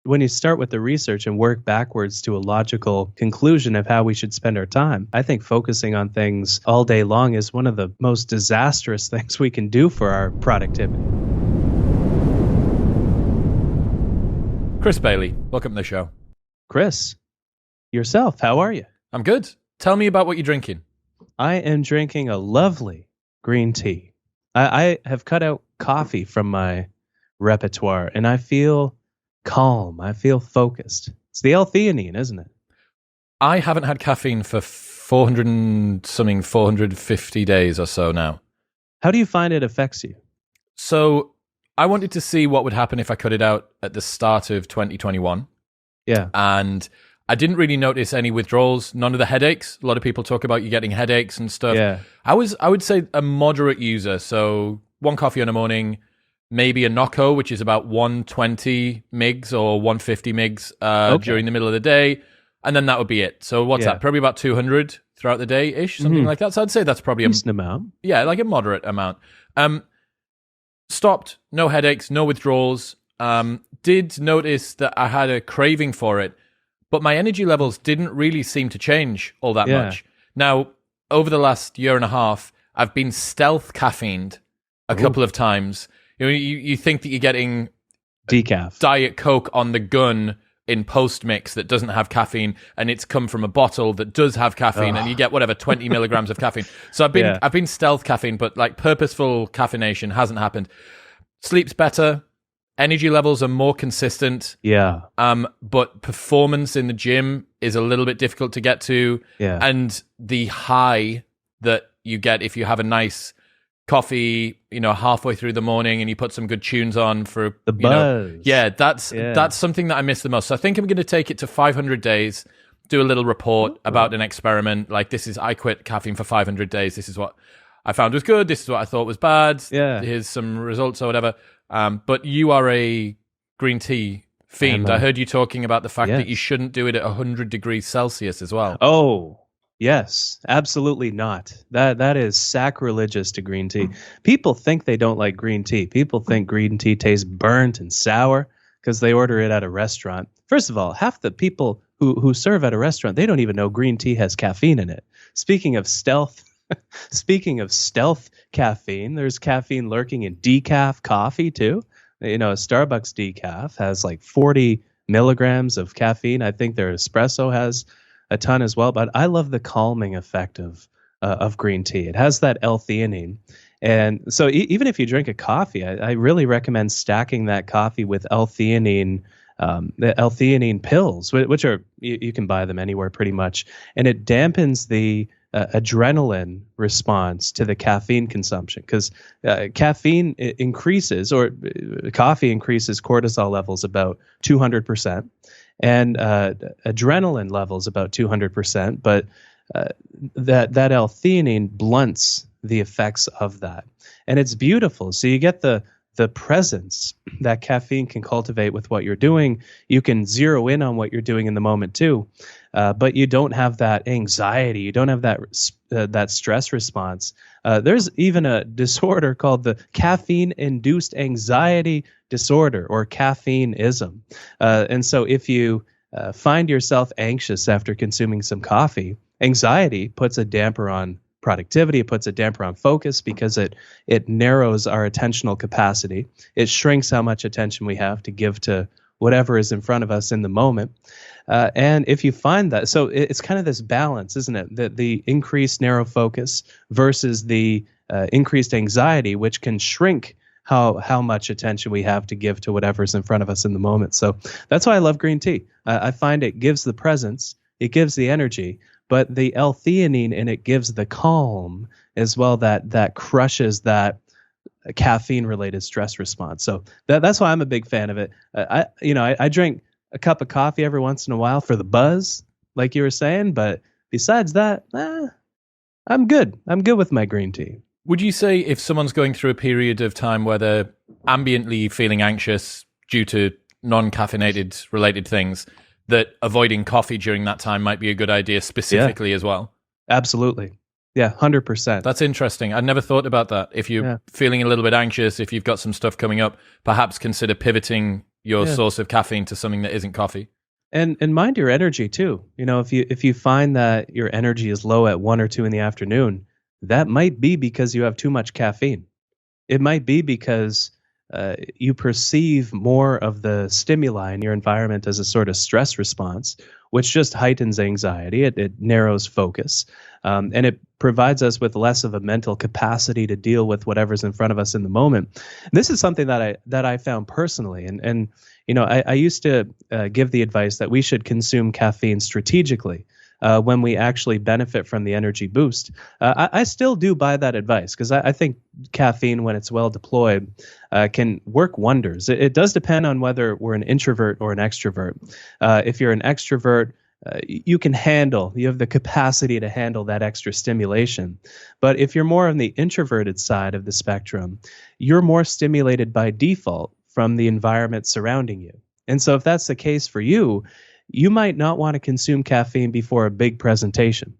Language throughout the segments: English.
when you start with the research and work backwards to a logical conclusion of how we should spend our time, I think focusing on things all day long is one of the most disastrous things we can do for our productivity. Chris Bailey, welcome to the show. Chris, yourself, how are you? I'm good. Tell me about what you're drinking. I am drinking a lovely green tea. I have cut out coffee from my repertoire, and I feel calm. I feel focused. It's the L-theanine, isn't it? I haven't had caffeine for 450 days or so now. How do you find it affects you? So I wanted to see what would happen if I cut it out at the start of 2021. Yeah. And I didn't really notice any withdrawals, none of the headaches. A lot of people talk about you getting headaches and stuff. Yeah. I would say a moderate user. So one coffee in the morning, maybe a Nocco, which is about 120 mgs or 150 mgs during the middle of the day. And then that would be it. So what's that? Probably about 200 throughout the day-ish, something like that. So I'd say that's probably a decent amount. Yeah, like a moderate amount. Stopped, no headaches, no withdrawals. Did notice that I had a craving for it, but my energy levels didn't really seem to change all that much. Now, over the last year and a half, I've been stealth caffeined a couple of times. You think that you're getting decaf, Diet Coke on the gun in post-mix that doesn't have caffeine, and it's come from a bottle that does have caffeine, and you get 20 milligrams of caffeine. So I've been stealth caffeine, but like purposeful caffeination hasn't happened. Sleep's better. Energy levels are more consistent. Yeah. But performance in the gym is a little bit difficult to get to. Yeah. And the high that you get if you have a nice coffee, halfway through the morning and you put some good tunes on for the buzz. That's something that I miss the most. So I think I'm going to take it to 500 days, do a little report about an experiment. Like I quit caffeine for 500 days. This is what I found was good. This is what I thought was bad. Yeah. Here's some results or whatever. But you are a green tea fiend. I heard you talking about the fact that you shouldn't do it at 100 degrees Celsius as well. Oh, yes, absolutely not. That is sacrilegious to green tea. People think they don't like green tea. People think green tea tastes burnt and sour because they order it at a restaurant. First of all, half the people who serve at a restaurant, they don't even know green tea has caffeine in it. Speaking of stealth caffeine, there's caffeine lurking in decaf coffee too. A Starbucks decaf has like 40 milligrams of caffeine. I think their espresso has a ton as well, but I love the calming effect of green tea. It has that L-theanine. And so even if you drink a coffee, I really recommend stacking that coffee with L-theanine, the L-theanine pills, which are, you can buy them anywhere pretty much. And it dampens the adrenaline response to the caffeine consumption because caffeine increases, or coffee increases cortisol levels about 200%. And adrenaline levels about 200%, but that L-theanine blunts the effects of that, and it's beautiful. So you get the presence that caffeine can cultivate with what you're doing. You can zero in on what you're doing in the moment too, but you don't have that anxiety. You don't have that stress response. There's even a disorder called the caffeine-induced anxiety disorder, or caffeineism. And so if you find yourself anxious after consuming some coffee, anxiety puts a damper on productivity. It puts a damper on focus because it narrows our attentional capacity. It shrinks how much attention we have to give to whatever is in front of us in the moment. And if you find that, so it's kind of this balance, isn't it? The increased narrow focus versus the increased anxiety, which can shrink how much attention we have to give to whatever's in front of us in the moment. So that's why I love green tea. I find it gives the presence, it gives the energy, but the L-theanine in it gives the calm as well, that crushes that caffeine-related stress response. So that's why I'm a big fan of it. I drink a cup of coffee every once in a while for the buzz, like you were saying, but besides that, I'm good. I'm good with my green tea. Would you say if someone's going through a period of time where they're ambiently feeling anxious due to non-caffeinated related things, that avoiding coffee during that time might be a good idea specifically as well? Absolutely. Yeah, 100%. That's interesting. I'd never thought about that. If you're feeling a little bit anxious, if you've got some stuff coming up, perhaps consider pivoting your source of caffeine to something that isn't coffee. And mind your energy too. If you find that your energy is low at 1 or 2 in the afternoon, that might be because you have too much caffeine. It might be because you perceive more of the stimuli in your environment as a sort of stress response, which just heightens anxiety. It narrows focus, and it provides us with less of a mental capacity to deal with whatever's in front of us in the moment. This is something that I found personally, and I used to give the advice that we should consume caffeine strategically. When we actually benefit from the energy boost. I still do buy that advice because I think caffeine, when it's well deployed, can work wonders. It does depend on whether we're an introvert or an extrovert. If you're an extrovert, you have the capacity to handle that extra stimulation. But if you're more on the introverted side of the spectrum, you're more stimulated by default from the environment surrounding you. And so if that's the case for you, you might not want to consume caffeine before a big presentation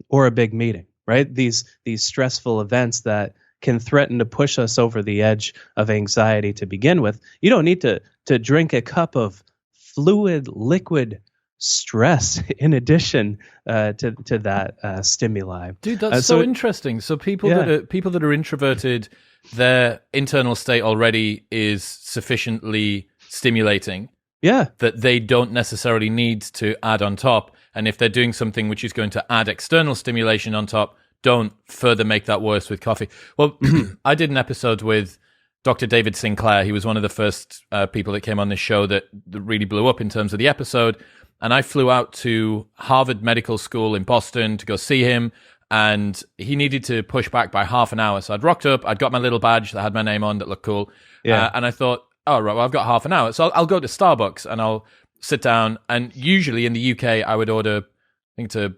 or a big meeting, right? These stressful events that can threaten to push us over the edge of anxiety to begin with. You don't need to drink a cup of fluid, liquid stress in addition to that stimuli. Dude, that's so interesting. So people that are introverted, their internal state already is sufficiently stimulating. Yeah. That they don't necessarily need to add on top. And if they're doing something which is going to add external stimulation on top, don't further make that worse with coffee. Well, I did an episode with Dr. David Sinclair. He was one of the first people that came on this show that really blew up in terms of the episode. And I flew out to Harvard Medical School in Boston to go see him. And he needed to push back by half an hour. So I'd rocked up. I'd got my little badge that had my name on that looked cool. Yeah. And I thought, oh, right, well, I've got half an hour. So I'll go to Starbucks and I'll sit down. And usually in the UK, I would order, I think it's a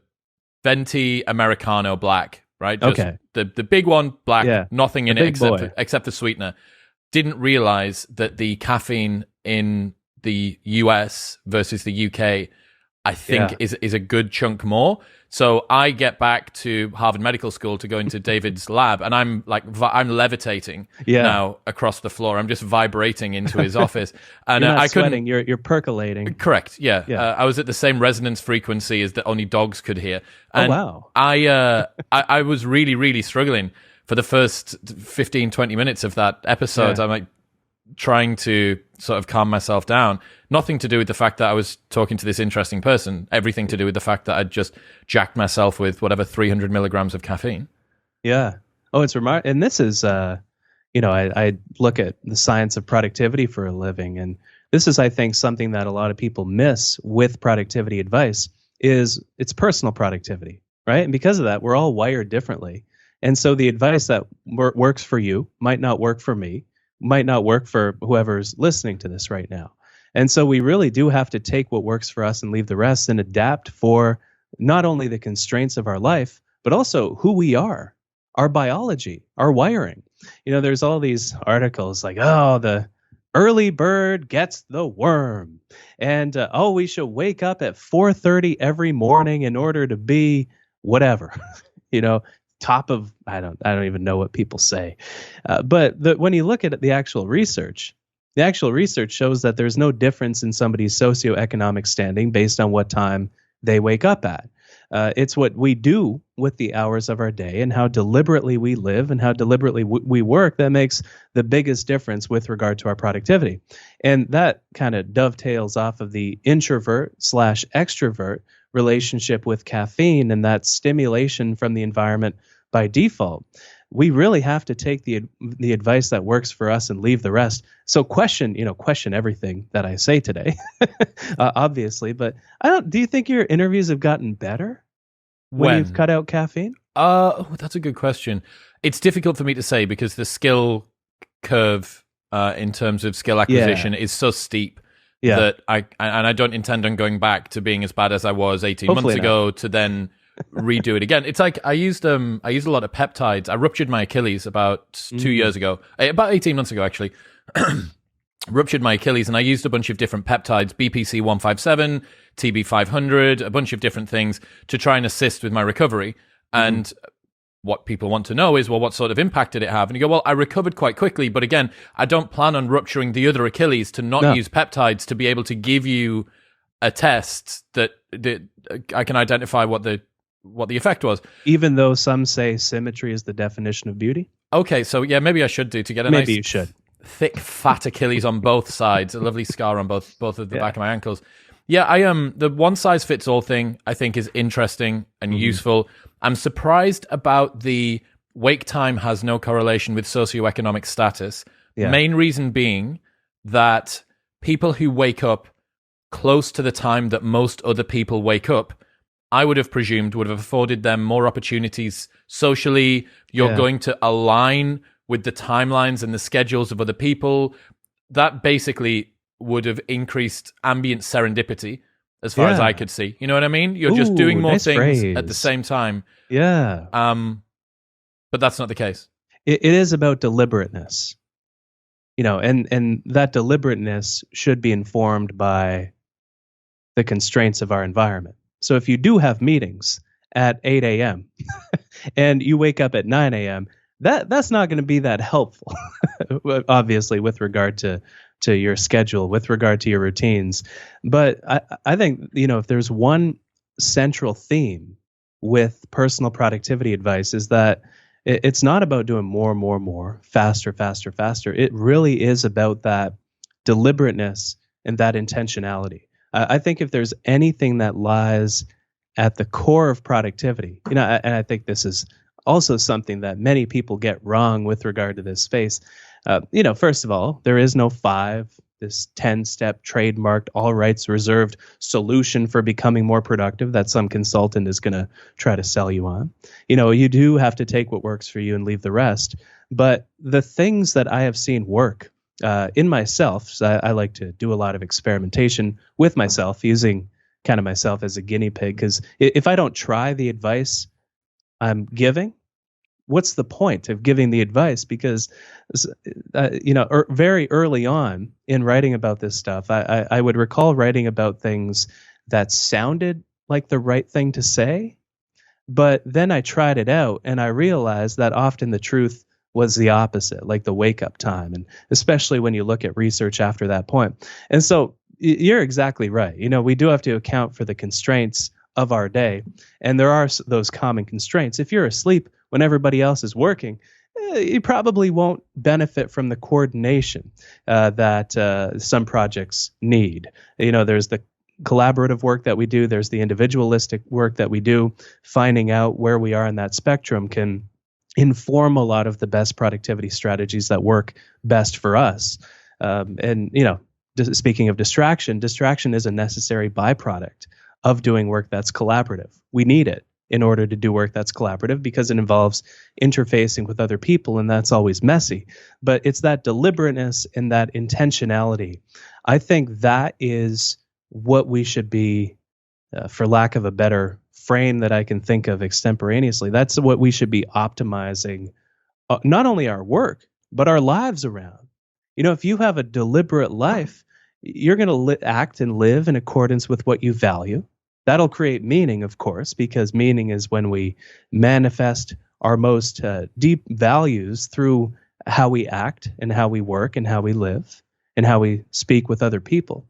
venti Americano black, right? Just okay. The big one, black, nothing in it except the sweetener. Didn't realize that the caffeine in the US versus the UK, I think is a good chunk more. So I get back to Harvard Medical School to go into David's lab, and I'm levitating now across the floor. I'm just vibrating into his office, and you're not I couldn't. Sweating, you're percolating. Correct. Yeah. I was at the same resonance frequency as that only dogs could hear. And wow. I was really, really struggling for the first 15, 20 minutes of that episode. I'm like trying to sort of calm myself down. Nothing to do with the fact that I was talking to this interesting person. Everything to do with the fact that I'd just jacked myself with whatever 300 milligrams of caffeine. Yeah. Oh, it's remarkable. And this is, I look at the science of productivity for a living. And this is, I think, something that a lot of people miss with productivity advice is it's personal productivity, right? And because of that, we're all wired differently. And so the advice that works for you might not work for me, might not work for whoever's listening to this right now. And so we really do have to take what works for us and leave the rest and adapt for not only the constraints of our life, but also who we are, our biology, our wiring. There's all these articles like, oh, the early bird gets the worm. And, we should wake up at 4:30 every morning in order to be whatever, top of, I don't even know what people say. But when you look at the actual research shows that there's no difference in somebody's socioeconomic standing based on what time they wake up at. It's what we do with the hours of our day and how deliberately we live and how deliberately we work that makes the biggest difference with regard to our productivity. And that kind of dovetails off of the introvert/extrovert relationship with caffeine and that stimulation from the environment by default. We really have to take the advice that works for us and leave the rest. So question everything that I say today, obviously. But do you think your interviews have gotten better when you've cut out caffeine? That's a good question. It's difficult for me to say because the skill curve in terms of skill acquisition is so steep that I don't intend on going back to being as bad as I was 18 months ago to then redo it again. It's like I used a lot of peptides. I ruptured my Achilles about 2 years ago, about 18 months ago actually. Ruptured my Achilles, and I used a bunch of different peptides, BPC 157, TB 500, a bunch of different things to try and assist with my recovery. And what people want to know is, well, what sort of impact did it have? And you go, well, I recovered quite quickly, but again, I don't plan on rupturing the other Achilles to not use peptides to be able to give you a test that I can identify what the effect was. Even though some say symmetry is the definition of beauty. Okay, so yeah, maybe I should do to get a maybe nice you should. thick, fat Achilles on both sides, a lovely scar on both of the back of my ankles. Yeah, I the one size fits all thing I think is interesting and useful. I'm surprised about the wake time has no correlation with socioeconomic status. Yeah. Main reason being that people who wake up close to the time that most other people wake up, I would have presumed would have afforded them more opportunities socially. You're going to align with the timelines and the schedules of other people. That basically would have increased ambient serendipity as far as I could see. You know what I mean? You're just doing more things at the same time. Yeah. But that's not the case. It is about deliberateness. And that deliberateness should be informed by the constraints of our environment. So if you do have meetings at 8 a.m. and you wake up at 9 a.m., that's not going to be that helpful, obviously, with regard to your schedule, with regard to your routines. But I think, if there's one central theme with personal productivity advice is that it's not about doing more, faster. It really is about that deliberateness and that intentionality. I think if there's anything that lies at the core of productivity, and I think this is also something that many people get wrong with regard to this space. First of all, there is no 5, this 10-step trademarked, all rights reserved solution for becoming more productive that some consultant is going to try to sell you on. You do have to take what works for you and leave the rest. But the things that I have seen work in myself, so I like to do a lot of experimentation with myself, using kind of myself as a guinea pig, because if I don't try the advice I'm giving, what's the point of giving the advice? Because, very early on in writing about this stuff, I would recall writing about things that sounded like the right thing to say, but then I tried it out and I realized that often the truth was the opposite, like the wake-up time, and especially when you look at research after that point. And so you're exactly right. We do have to account for the constraints of our day, and there are those common constraints. If you're asleep when everybody else is working, you probably won't benefit from the coordination that some projects need. There's the collaborative work that we do, there's the individualistic work that we do. Finding out where we are in that spectrum can inform a lot of the best productivity strategies that work best for us. Speaking of distraction is a necessary byproduct of doing work that's collaborative. We need it in order to do work that's collaborative because it involves interfacing with other people, and that's always messy. But it's that deliberateness and that intentionality. I think that is what we should be, for lack of a better frame that I can think of extemporaneously, that's what we should be optimizing, not only our work, but our lives around. If you have a deliberate life, you're going to act and live in accordance with what you value. That'll create meaning, of course, because meaning is when we manifest our most deep values through how we act and how we work and how we live and how we speak with other people.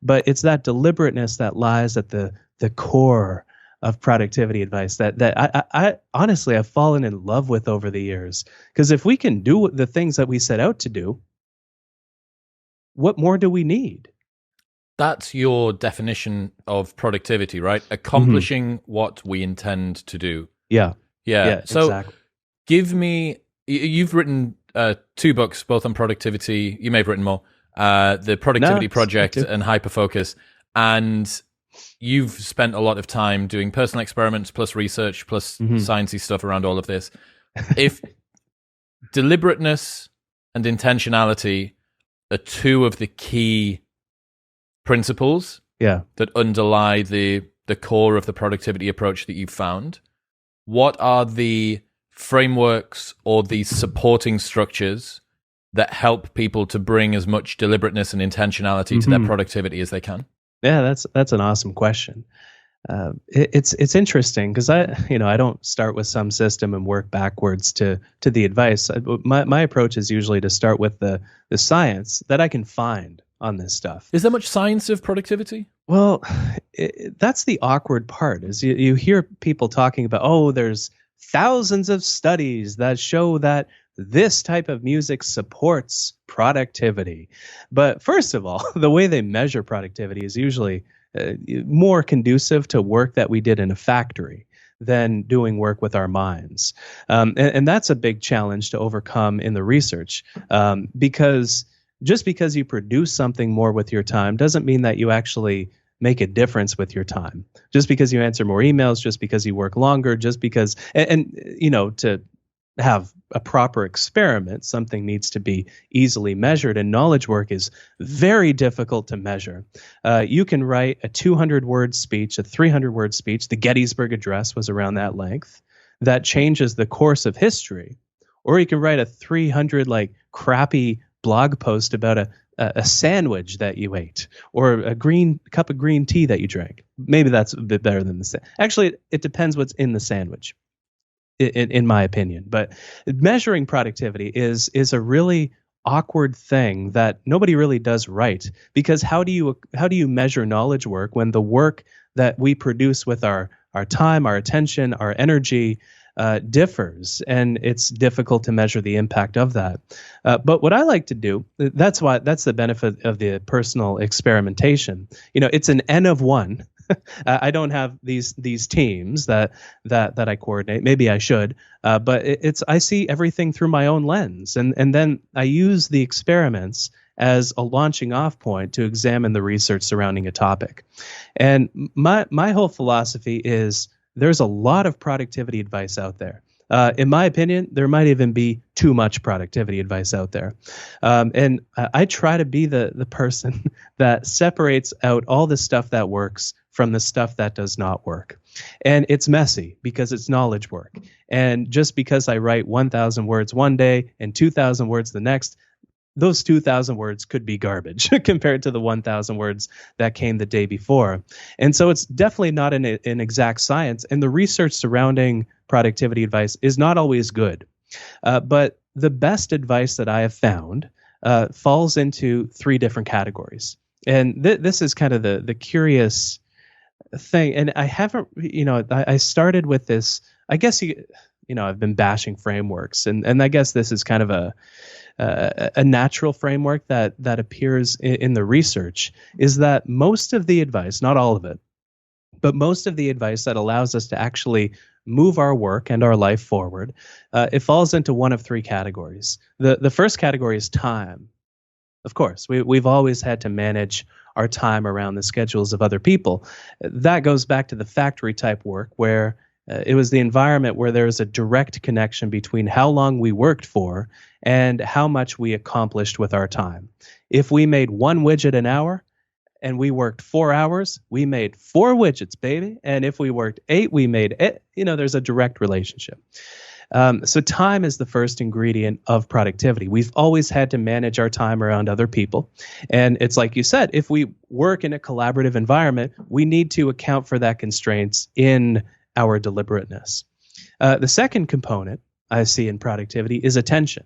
But it's that deliberateness that lies at the core of productivity advice that I honestly have fallen in love with over the years. Because if we can do the things that we set out to do, what more do we need? That's your definition of productivity, right? Accomplishing what we intend to do. Yeah. So exactly. Give me, you've written 2 books, both on productivity. You may have written more. The Productivity Project and Hyperfocus. And you've spent a lot of time doing personal experiments plus research plus sciencey stuff around all of this. If deliberateness and intentionality are 2 of the key principles that underlie the core of the productivity approach that you've found, what are the frameworks or the supporting structures that help people to bring as much deliberateness and intentionality to their productivity as they can? Yeah, that's an awesome question. It's interesting because I don't start with some system and work backwards to the advice. My approach is usually to start with the science that I can find on this stuff. Is there much science of productivity? Well, that's the awkward part. Is you hear people talking about, oh, there's thousands of studies that show that this type of music supports productivity. But first of all, the way they measure productivity is usually more conducive to work that we did in a factory than doing work with our minds. And that's a big challenge to overcome in the research, because just because you produce something more with your time doesn't mean that you actually make a difference with your time. Just because you answer more emails, just because you work longer, just because, and to have a proper experiment, something needs to be easily measured, and knowledge work is very difficult to measure. You can write a 200-word speech, a 300-word speech. The Gettysburg Address was around that length. That changes the course of history. Or you can write a 300 crappy blog post about a sandwich that you ate, or a cup of green tea that you drank. Maybe that's a bit better than the sandwich. Actually, it depends what's in the sandwich, in my opinion. But measuring productivity is a really awkward thing that nobody really does right, because how do you measure knowledge work when the work that we produce with our time, our attention, our energy differs, and it's difficult to measure the impact of that. But what I like to do, that's the benefit of the personal experimentation. It's an N of one. I don't have these teams that I coordinate. Maybe I should, but I see everything through my own lens, and then I use the experiments as a launching off point to examine the research surrounding a topic. And my whole philosophy is there's a lot of productivity advice out there. In my opinion, there might even be too much productivity advice out there. And I try to be the person that separates out all the stuff that works from the stuff that does not work. And it's messy because it's knowledge work. And just because I write 1,000 words one day and 2,000 words the next, those 2,000 words could be garbage compared to the 1,000 words that came the day before. And so it's definitely not an exact science. And the research surrounding productivity advice is not always good. But the best advice that I have found falls into three different categories. And this is kind of the curious thing. And I haven't, I started with this, I guess, I've been bashing frameworks. And I guess this is kind of a natural framework that appears in the research, is that most of the advice, not all of it, but most of the advice that allows us to actually move our work and our life forward, it falls into one of three categories. The first category is time. Of course, we've always had to manage our time around the schedules of other people. That goes back to the factory type work where it was the environment where there was a direct connection between how long we worked for and how much we accomplished with our time. If we made one widget an hour and we worked 4 hours, we made 4 widgets, baby. And if we worked 8, we made it. There's a direct relationship. So time is the first ingredient of productivity. We've always had to manage our time around other people. And it's like you said, if we work in a collaborative environment, we need to account for that constraints in our deliberateness. The second component I see in productivity is attention,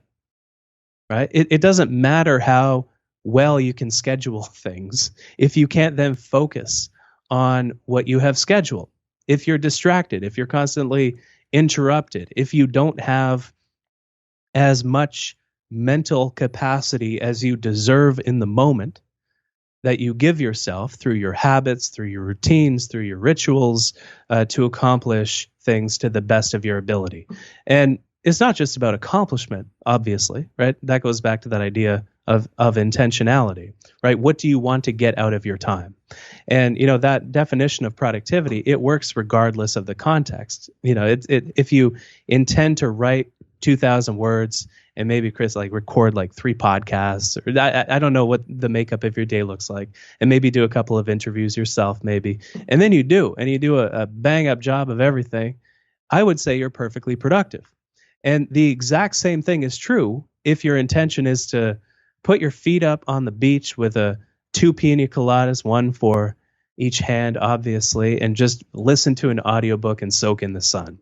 right? It doesn't matter how well you can schedule things if you can't then focus on what you have scheduled. If you're distracted, if you're constantly interrupted, if you don't have as much mental capacity as you deserve in the moment that you give yourself through your habits, through your routines, through your rituals, to accomplish things to the best of your ability. And it's not just about accomplishment, obviously, right? That goes back to that idea of intentionality, right? What do you want to get out of your time? And, that definition of productivity, it works regardless of the context. If you intend to write 2,000 words and maybe, Chris, record 3 podcasts, or I don't know what the makeup of your day looks like, and maybe do a couple of interviews yourself, maybe, and then you do a bang up job of everything, I would say you're perfectly productive. And the exact same thing is true if your intention is to put your feet up on the beach with 2 pina coladas, one for each hand, obviously, and just listen to an audiobook and soak in the sun,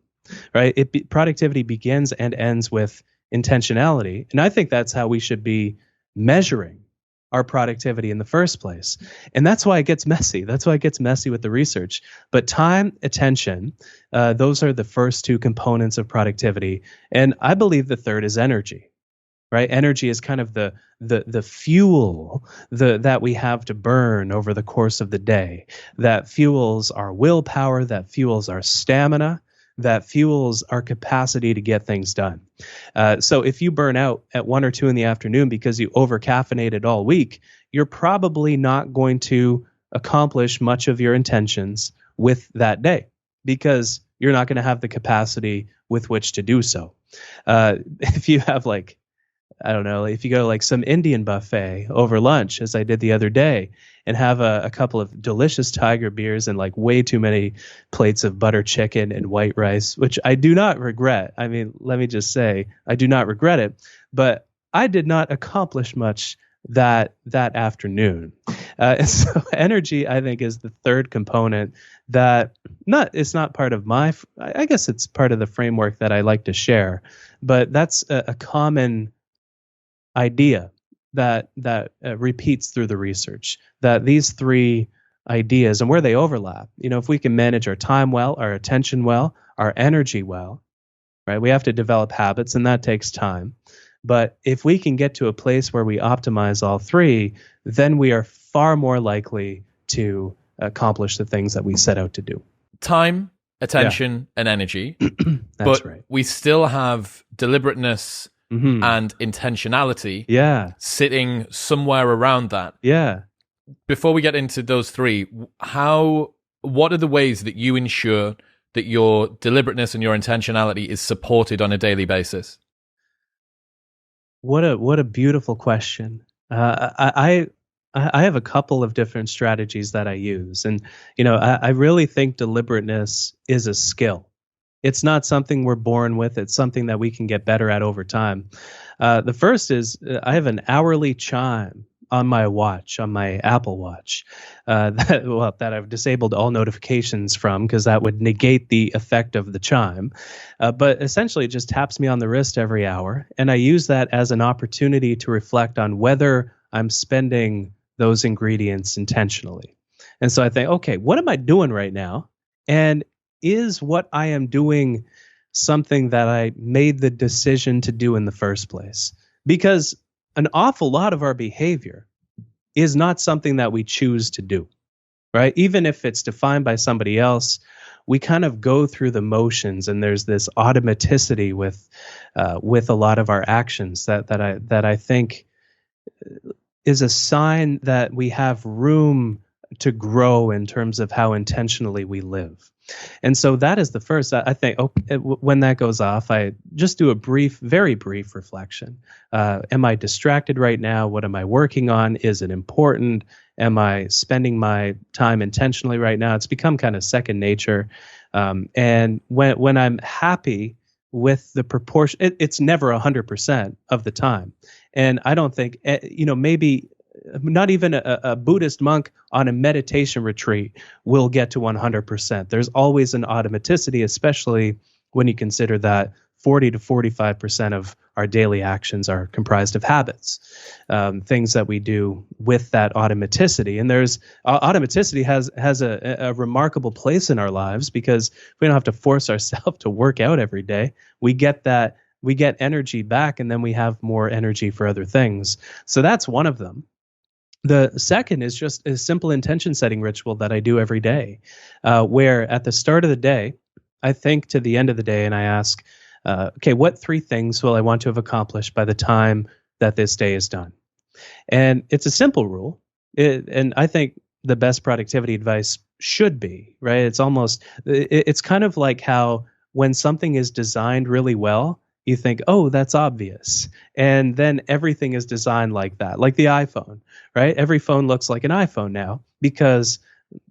right? Productivity begins and ends with intentionality. And I think that's how we should be measuring our productivity in the first place. And that's why it gets messy. That's why it gets messy with the research. But time, attention, those are the first two components of productivity. And I believe the third is energy, right? Energy is kind of the fuel that we have to burn over the course of the day, that fuels our willpower, that fuels our stamina, that fuels our capacity to get things done. So if you burn out at 1 or 2 in the afternoon because you over-caffeinated all week, you're probably not going to accomplish much of your intentions with that day because you're not going to have the capacity with which to do so. If you have I don't know, if you go to some Indian buffet over lunch, as I did the other day, and have a couple of delicious tiger beers and way too many plates of butter chicken and white rice, which I do not regret. I mean, let me just say, I do not regret it, but I did not accomplish much that afternoon. So energy, I think, is the third component that it's not part of I guess it's part of the framework that I like to share, but that's a common idea that repeats through the research, that these three ideas and where they overlap, if we can manage our time well, our attention well, our energy well, right? We have to develop habits, and that takes time. But if we can get to a place where we optimize all three, then we are far more likely to accomplish the things that we set out to do. Time, attention, and energy. That's right. We still have deliberateness and intentionality sitting somewhere around that. Yeah. Before we get into those three, what are the ways that you ensure that your deliberateness and your intentionality is supported on a daily basis? What a beautiful question. I have a couple of different strategies that I use, and I really think deliberateness is a skill. It's not something we're born with. It's something that we can get better at over time. The first is I have an hourly chime on my watch, on my Apple Watch, that I've disabled all notifications from because that would negate the effect of the chime. But essentially, it just taps me on the wrist every hour. And I use that as an opportunity to reflect on whether I'm spending those ingredients intentionally. And so I think, okay, what am I doing right now? And is what I am doing something that I made the decision to do in the first place? Because an awful lot of our behavior is not something that we choose to do, right? Even if it's defined by somebody else, we kind of go through the motions, and there's this automaticity with a lot of our actions that I think is a sign that we have room to grow in terms of how intentionally we live. And so that is the first. I think when that goes off, I just do a very brief reflection. Am I distracted right now? What am I working on? Is it important? Am I spending my time intentionally right now? It's become kind of second nature. And when I'm happy with the proportion, it's never 100% of the time. And I don't think, maybe not even a Buddhist monk on a meditation retreat will get to 100%. There's always an automaticity, especially when you consider that 40 to 45% of our daily actions are comprised of habits, things that we do with that automaticity. And there's automaticity has a remarkable place in our lives because we don't have to force ourselves to work out every day. We get energy back, and then we have more energy for other things. So that's one of them. The second is just a simple intention setting ritual that I do every day, where at the start of the day, I think to the end of the day and I ask, okay, what 3 things will I want to have accomplished by the time that this day is done? And it's a simple rule. And I think the best productivity advice should be, right? It's kind of like how when something is designed really well, you think, oh, that's obvious. And then everything is designed like that, like the iPhone, right? Every phone looks like an iPhone now because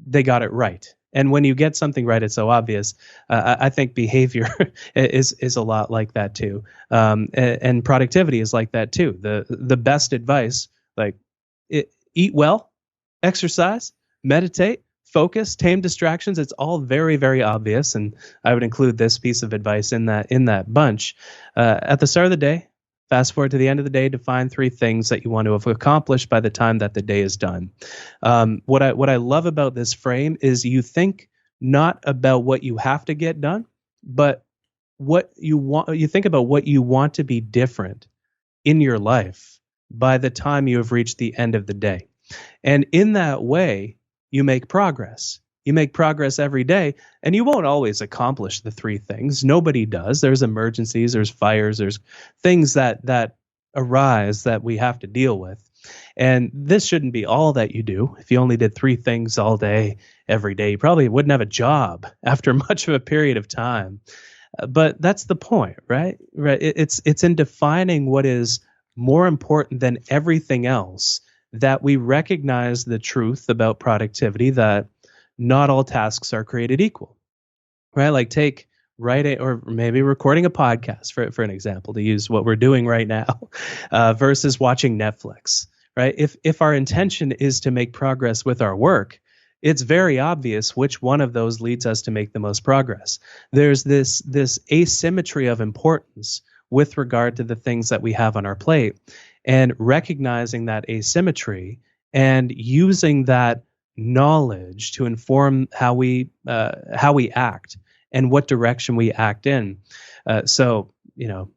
they got it right. And when you get something right, it's so obvious. I think behavior is a lot like that too. And productivity is like that too. The best advice, eat well, exercise, meditate, focus, tame distractions. It's all very, very obvious, and I would include this piece of advice in that bunch. At the start of the day, fast forward to the end of the day, define 3 things that you want to have accomplished by the time that the day is done. What I love about this frame is you think not about what you have to get done, but what you want. You think about what you want to be different in your life by the time you have reached the end of the day. And in that way, you make progress. You make progress every day, and you won't always accomplish the 3 things. Nobody does. There's emergencies, there's fires, there's things that arise that we have to deal with. And this shouldn't be all that you do. If you only did 3 things all day, every day, you probably wouldn't have a job after much of a period of time. But that's the point, right? Right. It's in defining what is more important than everything else that we recognize the truth about productivity, that not all tasks are created equal, right? Like take writing or maybe recording a podcast for an example, to use what we're doing right now, versus watching Netflix, right? If our intention is to make progress with our work, it's very obvious which one of those leads us to make the most progress. There's this asymmetry of importance with regard to the things that we have on our plate, and recognizing that asymmetry and using that knowledge to inform how we act and what direction we act in. So,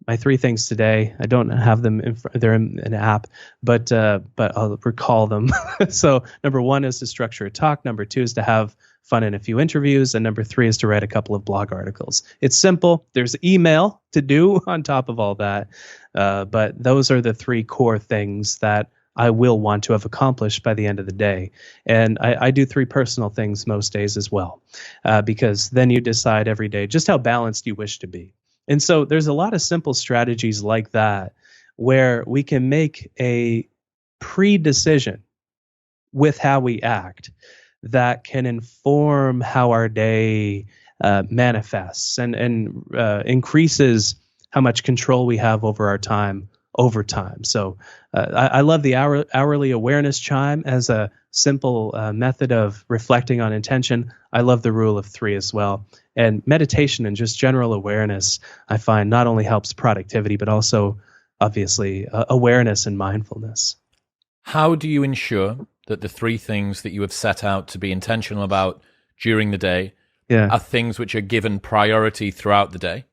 my 3 things today, I don't have them they're in an app, but I'll recall them. So number 1 is to structure a talk. Number 2 is to have fun in a few interviews. And number 3 is to write a couple of blog articles. It's simple. There's email to do on top of all that. But those are the 3 core things that I will want to have accomplished by the end of the day. And I do 3 personal things most days as well, because then you decide every day just how balanced you wish to be. And so there's a lot of simple strategies like that where we can make a pre-decision with how we act that can inform how our day manifests and increases how much control we have over our time over time. So I love the hourly awareness chime as a simple method of reflecting on intention. I love the rule of 3 as well. And meditation and just general awareness, I find, not only helps productivity, but also, obviously, awareness and mindfulness. How do you ensure that the 3 things that you have set out to be intentional about during the day are things which are given priority throughout the day?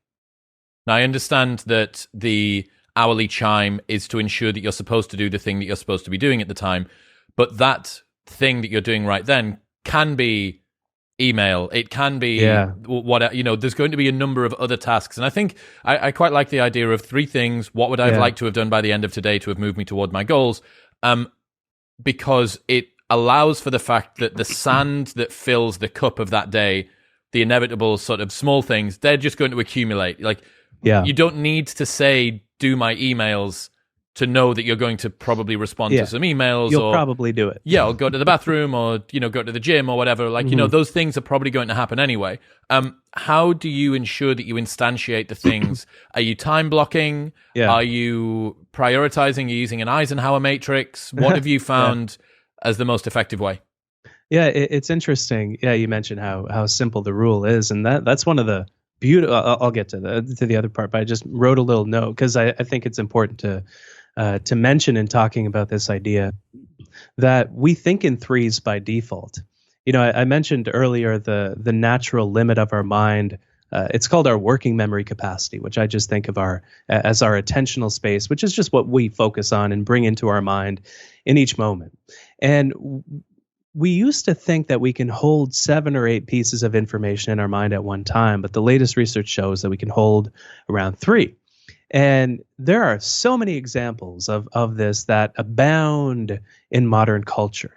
Now, I understand that the hourly chime is to ensure that you're supposed to do the thing that you're supposed to be doing at the time, but that thing that you're doing right then can be email, it can be there's going to be a number of other tasks. And I think I quite like the idea of 3 things. What would I have liked to have done by the end of today to have moved me toward my goals? Because it allows for the fact that the sand that fills the cup of that day, the inevitable sort of small things, they're just going to accumulate. Like, you don't need to say, do my emails, to know that you're going to probably respond to some emails. You'll probably do it. Yeah, or go to the bathroom, or, go to the gym or whatever. Like, those things are probably going to happen anyway. How do you ensure that you instantiate the things? Are you time blocking? Yeah. Are you prioritizing? Are you using an Eisenhower matrix? What have you found as the most effective way? Yeah, it's interesting. Yeah, you mentioned how simple the rule is, and that's one of the beautiful. I'll get to the other part, but I just wrote a little note because I think it's important to mention in talking about this idea that we think in 3s by default. I mentioned earlier the natural limit of our mind. It's called our working memory capacity, which I just think of as our attentional space, which is just what we focus on and bring into our mind in each moment. And we used to think that we can hold 7 or 8 pieces of information in our mind at one time, but the latest research shows that we can hold around 3. And there are so many examples of this that abound in modern culture.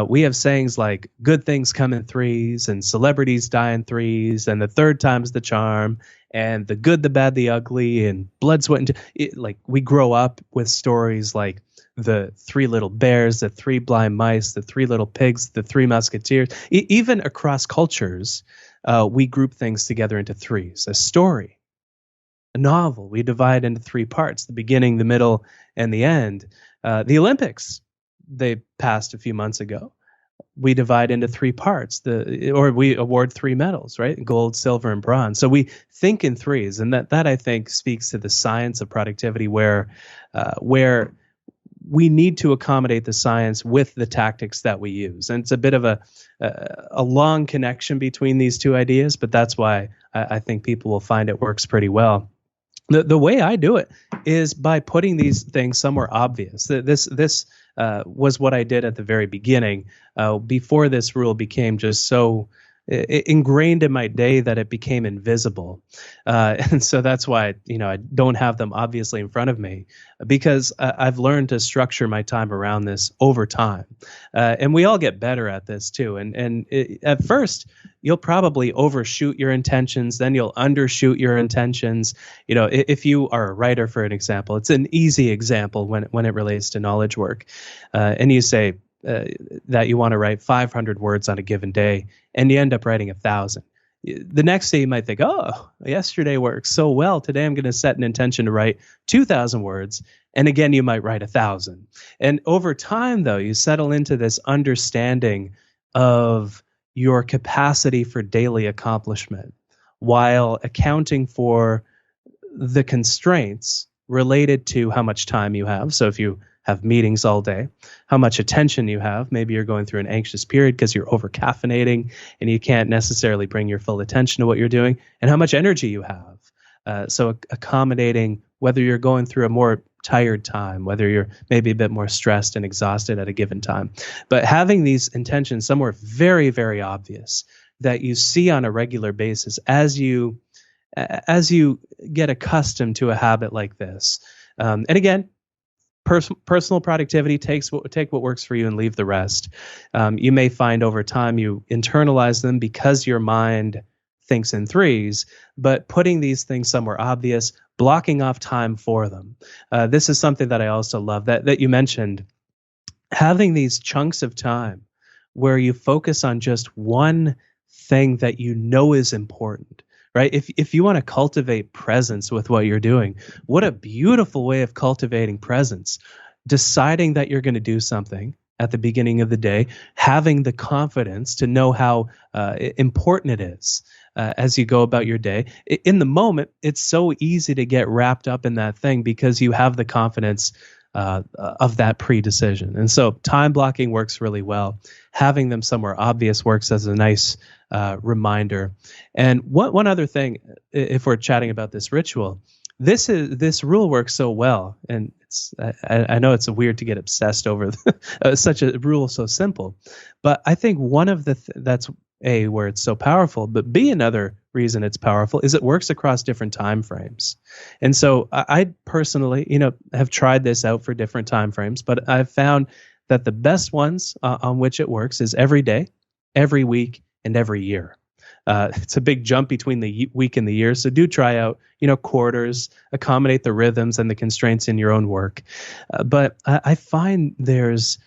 We have sayings like good things come in 3s, and celebrities die in 3s, and the 3rd time's the charm, and the good, the bad, the ugly, and blood, sweat, and like we grow up with stories like the 3 little bears, the 3 blind mice, the 3 little pigs, the 3 musketeers. Even across cultures, we group things together into 3s. A story, a novel, we divide into 3 parts: the beginning, the middle, and the end. The Olympics, they passed a few months ago. we divide into three parts, or we award three medals, right? Gold, silver, and bronze. So we think in threes, and that I think speaks to the science of productivity, where we need to accommodate the science with the tactics that we use. And it's a bit of a long connection between these two ideas, but that's why I think people will find it works pretty well. The way I do it is by putting these things somewhere obvious. This was what I did at the very beginning, before this rule became just so ingrained in my day that it became invisible. And so that's why, I don't have them obviously in front of me, because I've learned to structure my time around this over time. And we all get better at this too. And at first, you'll probably overshoot your intentions, then you'll undershoot your intentions. If you are a writer, for an example, it's an easy example when it relates to knowledge work. And you say, that you want to write 500 words on a given day, and you end up writing 1,000. The next day you might think, oh, yesterday worked so well. Today I'm going to set an intention to write 2,000 words. And again, you might write 1,000. And over time, though, you settle into this understanding of your capacity for daily accomplishment while accounting for the constraints related to how much time you have. So if you have meetings all day, how much attention you have. Maybe you're going through an anxious period because you're over caffeinating and you can't necessarily bring your full attention to what you're doing, and how much energy you have. So accommodating whether you're going through a more tired time, whether you're maybe a bit more stressed and exhausted at a given time. But having these intentions somewhere very, very obvious that you see on a regular basis as you get accustomed to a habit like this. And again, personal productivity, take what works for you and leave the rest. You may find over time you internalize them because your mind thinks in threes, but putting these things somewhere obvious, blocking off time for them. This is something that I also love that you mentioned, having these chunks of time where you focus on just one thing that you know is important. Right? If you want to cultivate presence with what you're doing, what a beautiful way of cultivating presence. Deciding that you're going to do something at the beginning of the day, having the confidence to know how important it is as you go about your day. In the moment, it's so easy to get wrapped up in that thing because you have the confidence of that pre-decision. And so time blocking works really well. Having them somewhere obvious works as a nice reminder. And one other thing, if we're chatting about this ritual, this rule works so well, and I know it's weird to get obsessed over such a rule so simple, but I think one of that's A, where it's so powerful, but B, another reason it's powerful is it works across different time frames. And so I personally, have tried this out for different time frames, but I've found that the best ones on which it works is every day, every week, and every year. It's a big jump between the week and the year. So do try out, quarters, accommodate the rhythms and the constraints in your own work. But I find that's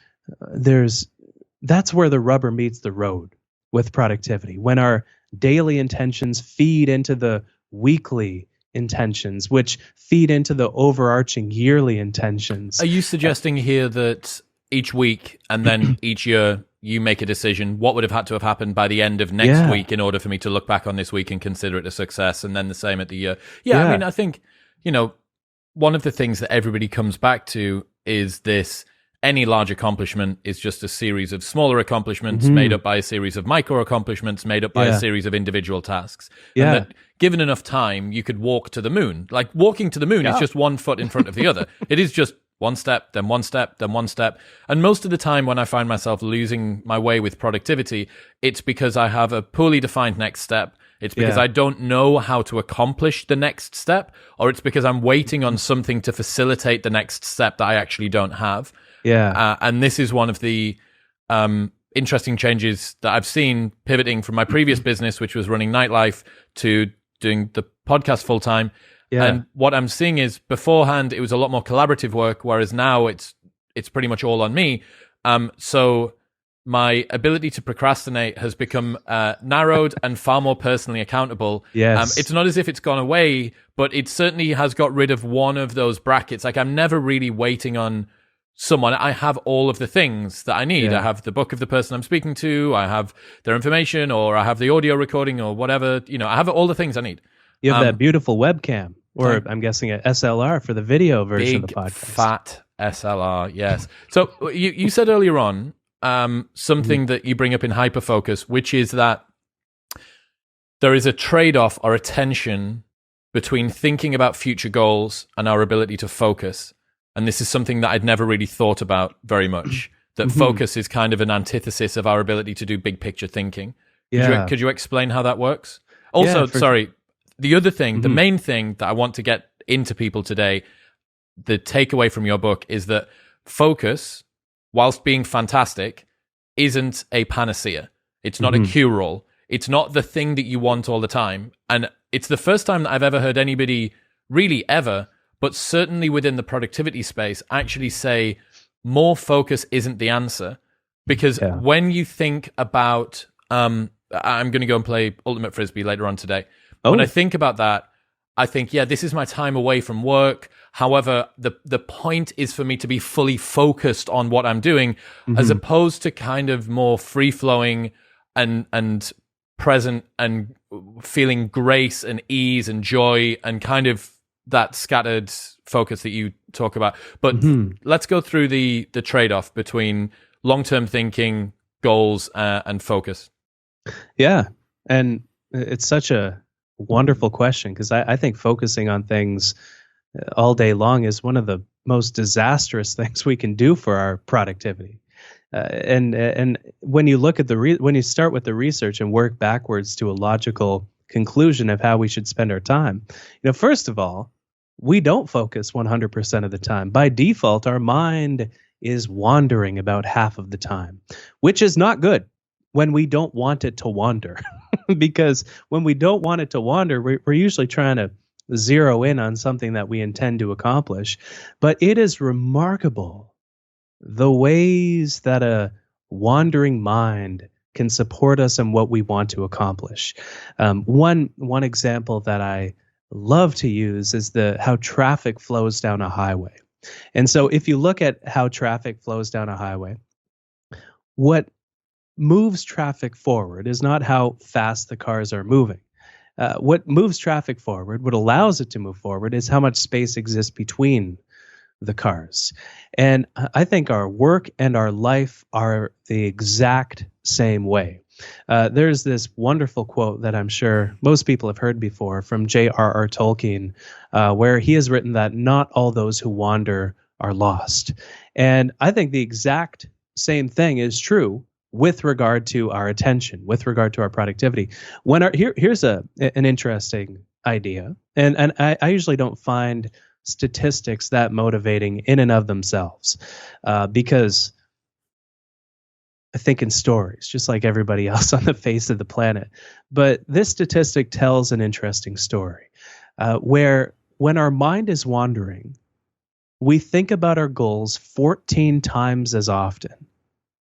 where the rubber meets the road with productivity. When our daily intentions feed into the weekly intentions, which feed into the overarching yearly intentions. Are you suggesting here that each week and then each year you make a decision, what would have had to have happened by the end of next week in order for me to look back on this week and consider it a success, and then the same at the year? I mean, I think, one of the things that everybody comes back to is this: any large accomplishment is just a series of smaller accomplishments made up by a series of micro accomplishments made up by a series of individual tasks. And that given enough time, you could walk to the moon. Like, walking to the moon is just one foot in front of the other. It is just one step, then one step, then one step. And most of the time when I find myself losing my way with productivity, it's because I have a poorly defined next step. It's because I don't know how to accomplish the next step, or it's because I'm waiting on something to facilitate the next step that I actually don't have. And this is one of the interesting changes that I've seen pivoting from my previous business, which was running nightlife, to doing the podcast full time. And what I'm seeing is, beforehand it was a lot more collaborative work, whereas now it's pretty much all on me. So my ability to procrastinate has become narrowed and far more personally accountable. It's not as if it's gone away, but it certainly has got rid of one of those brackets. Like, I'm never really waiting on someone, I have all of the things that I need. Yeah. I have the book of the person I'm speaking to, I have their information, or I have the audio recording, or whatever. I have all the things I need. You have that beautiful webcam, or I'm guessing a SLR for the video version of the Big podcast. fat SLR, yes. So you said earlier on something that you bring up in hyperfocus, which is that there is a trade-off or a tension between thinking about future goals and our ability to focus. And this is something that I'd never really thought about very much, that focus is kind of an antithesis of our ability to do big picture thinking. Could you explain how that works? Also, sorry, the other thing, the main thing that I want to get into people today, the takeaway from your book is that focus, whilst being fantastic, isn't a panacea. It's not a cure-all. It's not the thing that you want all the time. And it's the first time that I've ever heard anybody, really ever, but certainly within the productivity space, actually say more focus isn't the answer. Because when you think about, I'm going to go and play Ultimate Frisbee later on today. When I think about that, I think, this is my time away from work. However, the point is for me to be fully focused on what I'm doing, as opposed to kind of more free-flowing and present and feeling grace and ease and joy and kind of that scattered focus that you talk about. But let's go through the trade-off between long-term thinking, goals, and focus. Yeah, and it's such a wonderful question, because I think focusing on things all day long is one of the most disastrous things we can do for our productivity. And when you look at when you start with the research and work backwards to a logical conclusion of how we should spend our time, first of all, we don't focus 100% of the time. By default, our mind is wandering about half of the time, which is not good when we don't want it to wander. Because when we don't want it to wander, we're usually trying to zero in on something that we intend to accomplish. But it is remarkable the ways that a wandering mind can support us in what we want to accomplish. One example that I love to use is how traffic flows down a highway. And so if you look at how traffic flows down a highway, what moves traffic forward is not how fast the cars are moving. What moves traffic forward, what allows it to move forward, is how much space exists between the cars. And I think our work and our life are the exact same way. There's this wonderful quote that I'm sure most people have heard before from J.R.R. Tolkien, where he has written that not all those who wander are lost. And I think the exact same thing is true with regard to our attention, with regard to our productivity. Here's an interesting idea, and I usually don't find statistics that motivating in and of themselves, because I think in stories, just like everybody else on the face of the planet. But this statistic tells an interesting story, where when our mind is wandering, we think about our goals 14 times as often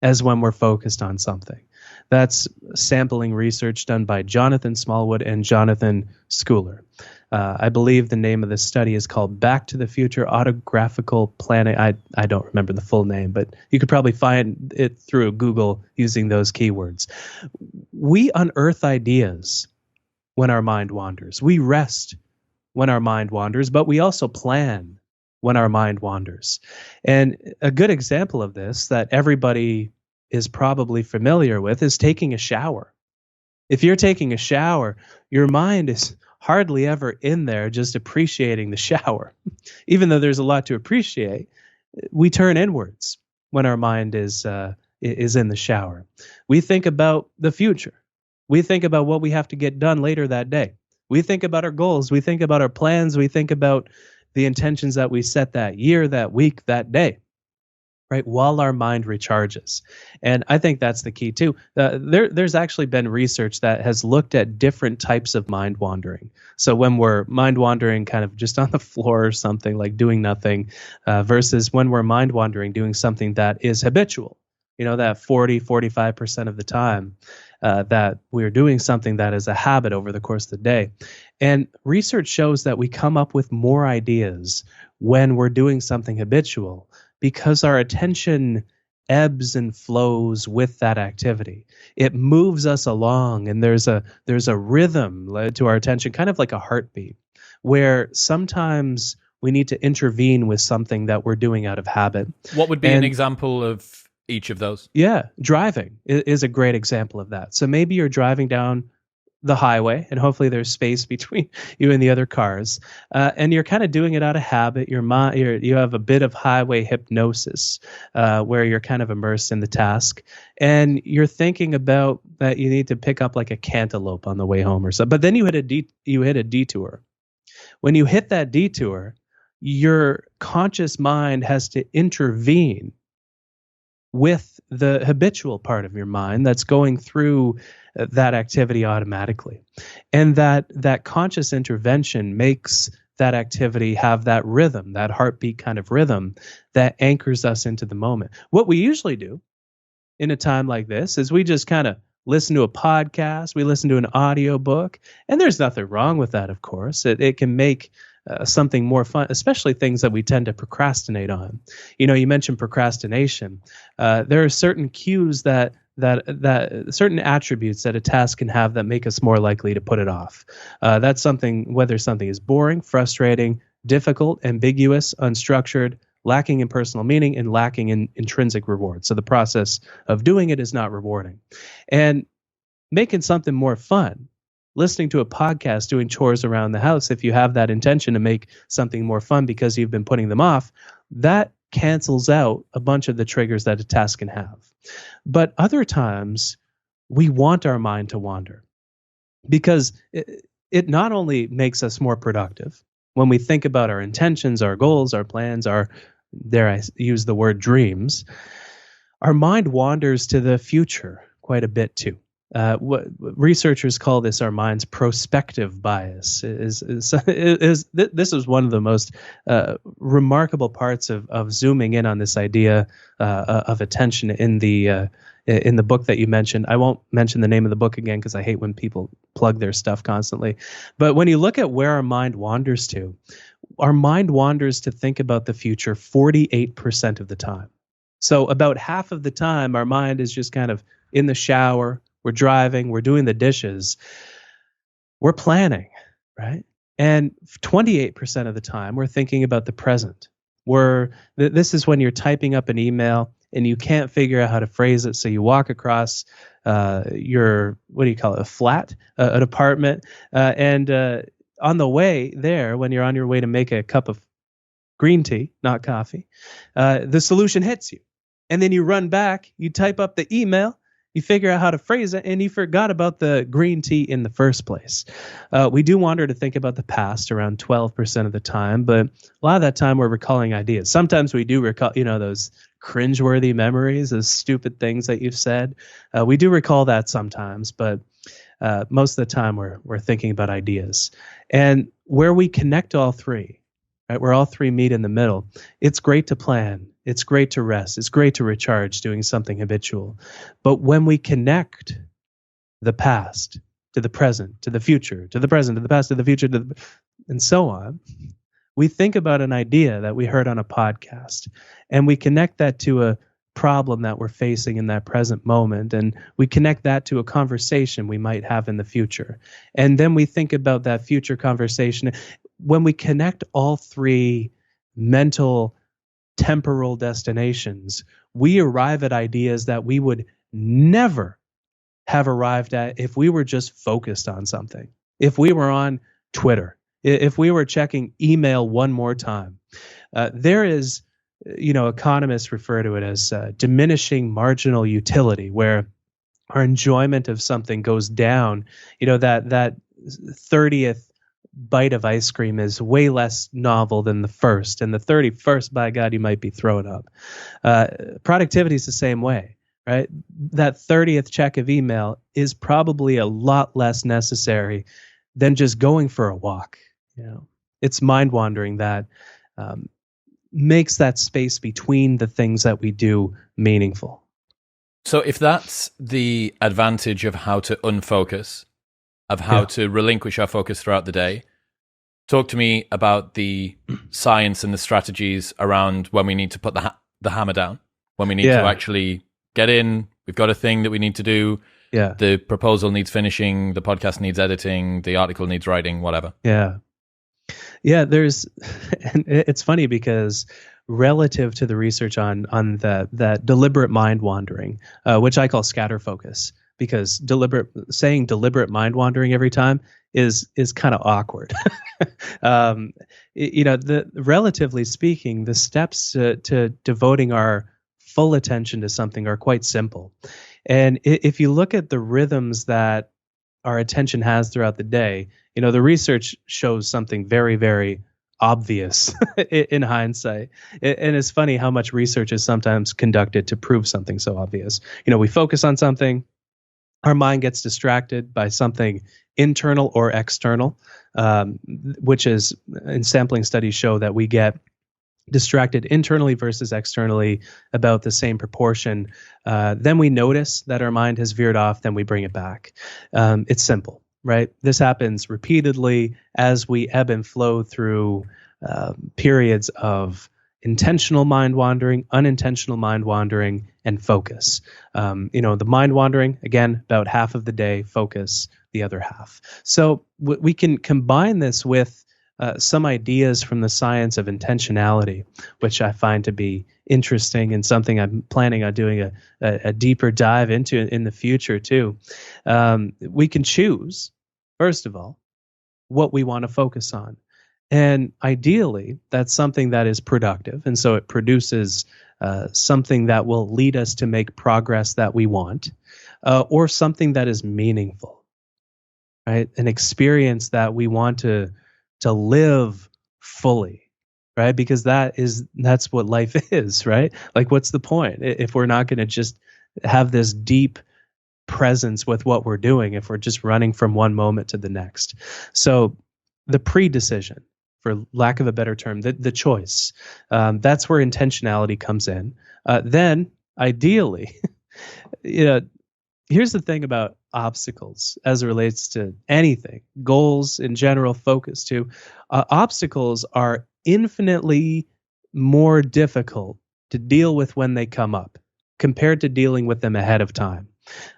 as when we're focused on something. That's sampling research done by Jonathan Smallwood and Jonathan Schooler. I believe the name of this study is called Back to the Future Autographical Planning. I don't remember the full name, but you could probably find it through Google using those keywords. We unearth ideas when our mind wanders. We rest when our mind wanders, but we also plan when our mind wanders. And a good example of this that everybody is probably familiar with is taking a shower. If you're taking a shower, your mind is hardly ever in there just appreciating the shower. Even though there's a lot to appreciate, we turn inwards when our mind is in the shower. We think about the future. We think about what we have to get done later that day. We think about our goals. We think about our plans. We think about the intentions that we set that year, that week, that day, right? While our mind recharges. And I think that's the key too. There's actually been research that has looked at different types of mind wandering. So when we're mind wandering kind of just on the floor or something, like doing nothing, versus when we're mind wandering doing something that is habitual, that 45% of the time that we're doing something that is a habit over the course of the day. And research shows that we come up with more ideas when we're doing something habitual because our attention ebbs and flows with that activity. It moves us along, and there's a rhythm to our attention, kind of like a heartbeat, where sometimes we need to intervene with something that we're doing out of habit. What would be an example of each of those? Yeah, driving is a great example of that. So maybe you're driving down the highway, and hopefully there's space between you and the other cars, and you're kind of doing it out of habit. You have a bit of highway hypnosis, where you're kind of immersed in the task, and you're thinking about that you need to pick up like a cantaloupe on the way home or something. But then you hit a detour. When you hit that detour, your conscious mind has to intervene with the habitual part of your mind that's going through that activity automatically. And that conscious intervention makes that activity have that rhythm, that heartbeat kind of rhythm that anchors us into the moment. What we usually do in a time like this is we just kind of listen to a podcast, we listen to an audio book, and there's nothing wrong with that, of course. It can make something more fun, especially things that we tend to procrastinate on. You mentioned procrastination. There are certain cues that certain attributes that a task can have that make us more likely to put it off. That's something, whether something is boring, frustrating, difficult, ambiguous, unstructured, lacking in personal meaning, and lacking in intrinsic reward. So the process of doing it is not rewarding. And making something more fun, listening to a podcast, doing chores around the house, if you have that intention to make something more fun because you've been putting them off, that cancels out a bunch of the triggers that a task can have. But other times, we want our mind to wander because it not only makes us more productive when we think about our intentions, our goals, our plans, our, dare I use the word, dreams, our mind wanders to the future quite a bit too. What researchers call this our mind's prospective bias. This is one of the most remarkable parts of zooming in on this idea of attention in the book that you mentioned. I won't mention the name of the book again because I hate when people plug their stuff constantly. But when you look at where our mind wanders to, our mind wanders to think about the future 48% of the time. So about half of the time, our mind is just kind of in the shower. We're driving, we're doing the dishes, we're planning, right? And 28% of the time, we're thinking about the present. This is when you're typing up an email and you can't figure out how to phrase it, so you walk across your, what do you call it, a flat, an apartment, and on the way there, when you're on your way to make a cup of green tea, not coffee, the solution hits you. And then you run back, you type up the email, you figure out how to phrase it, and you forgot about the green tea in the first place. We do wander to think about the past around 12% of the time, but a lot of that time we're recalling ideas. Sometimes we do recall, those cringeworthy memories, those stupid things that you've said. We do recall that sometimes, but most of the time we're thinking about ideas. And where we connect all three, right, where all three meet in the middle, it's great to plan. It's great to rest. It's great to recharge doing something habitual. But when we connect the past to the present, to the future, to the present, to the past, to the future, and so on, we think about an idea that we heard on a podcast, and we connect that to a problem that we're facing in that present moment, and we connect that to a conversation we might have in the future. And then we think about that future conversation. When we connect all three mental temporal destinations, we arrive at ideas that we would never have arrived at if we were just focused on something. If we were on Twitter, if we were checking email one more time, there is, economists refer to it as diminishing marginal utility, where our enjoyment of something goes down. That 30th bite of ice cream is way less novel than the first, and the 31st, by God, you might be throwing up. Productivity is the same way, right? That 30th check of email is probably a lot less necessary than just going for a walk. It's mind wandering that makes that space between the things that we do meaningful. So if that's the advantage of how to unfocus, of how to relinquish our focus throughout the day, talk to me about the science and the strategies around when we need to put the hammer down when we need to actually get in. We've got a thing that we need to do. Yeah. The proposal needs finishing. The podcast needs editing. The article needs writing, whatever. Yeah. Yeah. And it's funny because relative to the research on that deliberate mind wandering, which I call scatter focus, because deliberate mind wandering every time is kind of awkward. Relatively speaking, the steps to devoting our full attention to something are quite simple. And if you look at the rhythms that our attention has throughout the day, the research shows something very, very obvious in hindsight. And it's funny how much research is sometimes conducted to prove something so obvious. We focus on something, our mind gets distracted by something internal or external, which is, in sampling studies show that we get distracted internally versus externally about the same proportion. Then we notice that our mind has veered off, then we bring it back. It's simple, right? This happens repeatedly as we ebb and flow through periods of intentional mind wandering, unintentional mind wandering, and focus. The mind wandering, again, about half of the day, focus the other half. So we can combine this with some ideas from the science of intentionality, which I find to be interesting and something I'm planning on doing a deeper dive into in the future too. We can choose, first of all, what we want to focus on. And ideally, that's something that is productive. And so it produces something that will lead us to make progress that we want, or something that is meaningful, right? An experience that we want to live fully, right? Because that's what life is, right? Like, what's the point if we're not going to just have this deep presence with what we're doing, if we're just running from one moment to the next? So the pre-decision, for lack of a better term, the choice, that's where intentionality comes in. Then ideally, here's the thing about obstacles as it relates to anything, goals in general, focus too. Obstacles are infinitely more difficult to deal with when they come up compared to dealing with them ahead of time.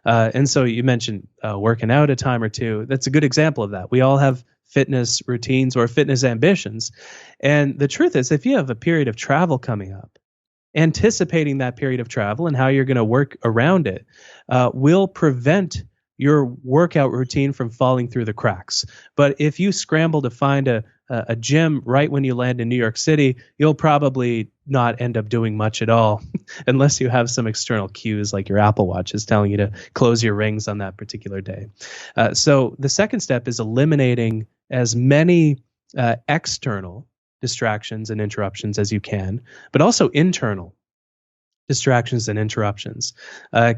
And so you mentioned working out a time or two. That's a good example of that. We all have fitness routines or fitness ambitions. And the truth is, if you have a period of travel coming up, anticipating that period of travel and how you're going to work around it will prevent your workout routine from falling through the cracks. But if you scramble to find a gym right when you land in New York City, you'll probably not end up doing much at all unless you have some external cues like your Apple Watch is telling you to close your rings on that particular day. So the second step is eliminating as many external distractions and interruptions as you can, but also internal distractions and interruptions.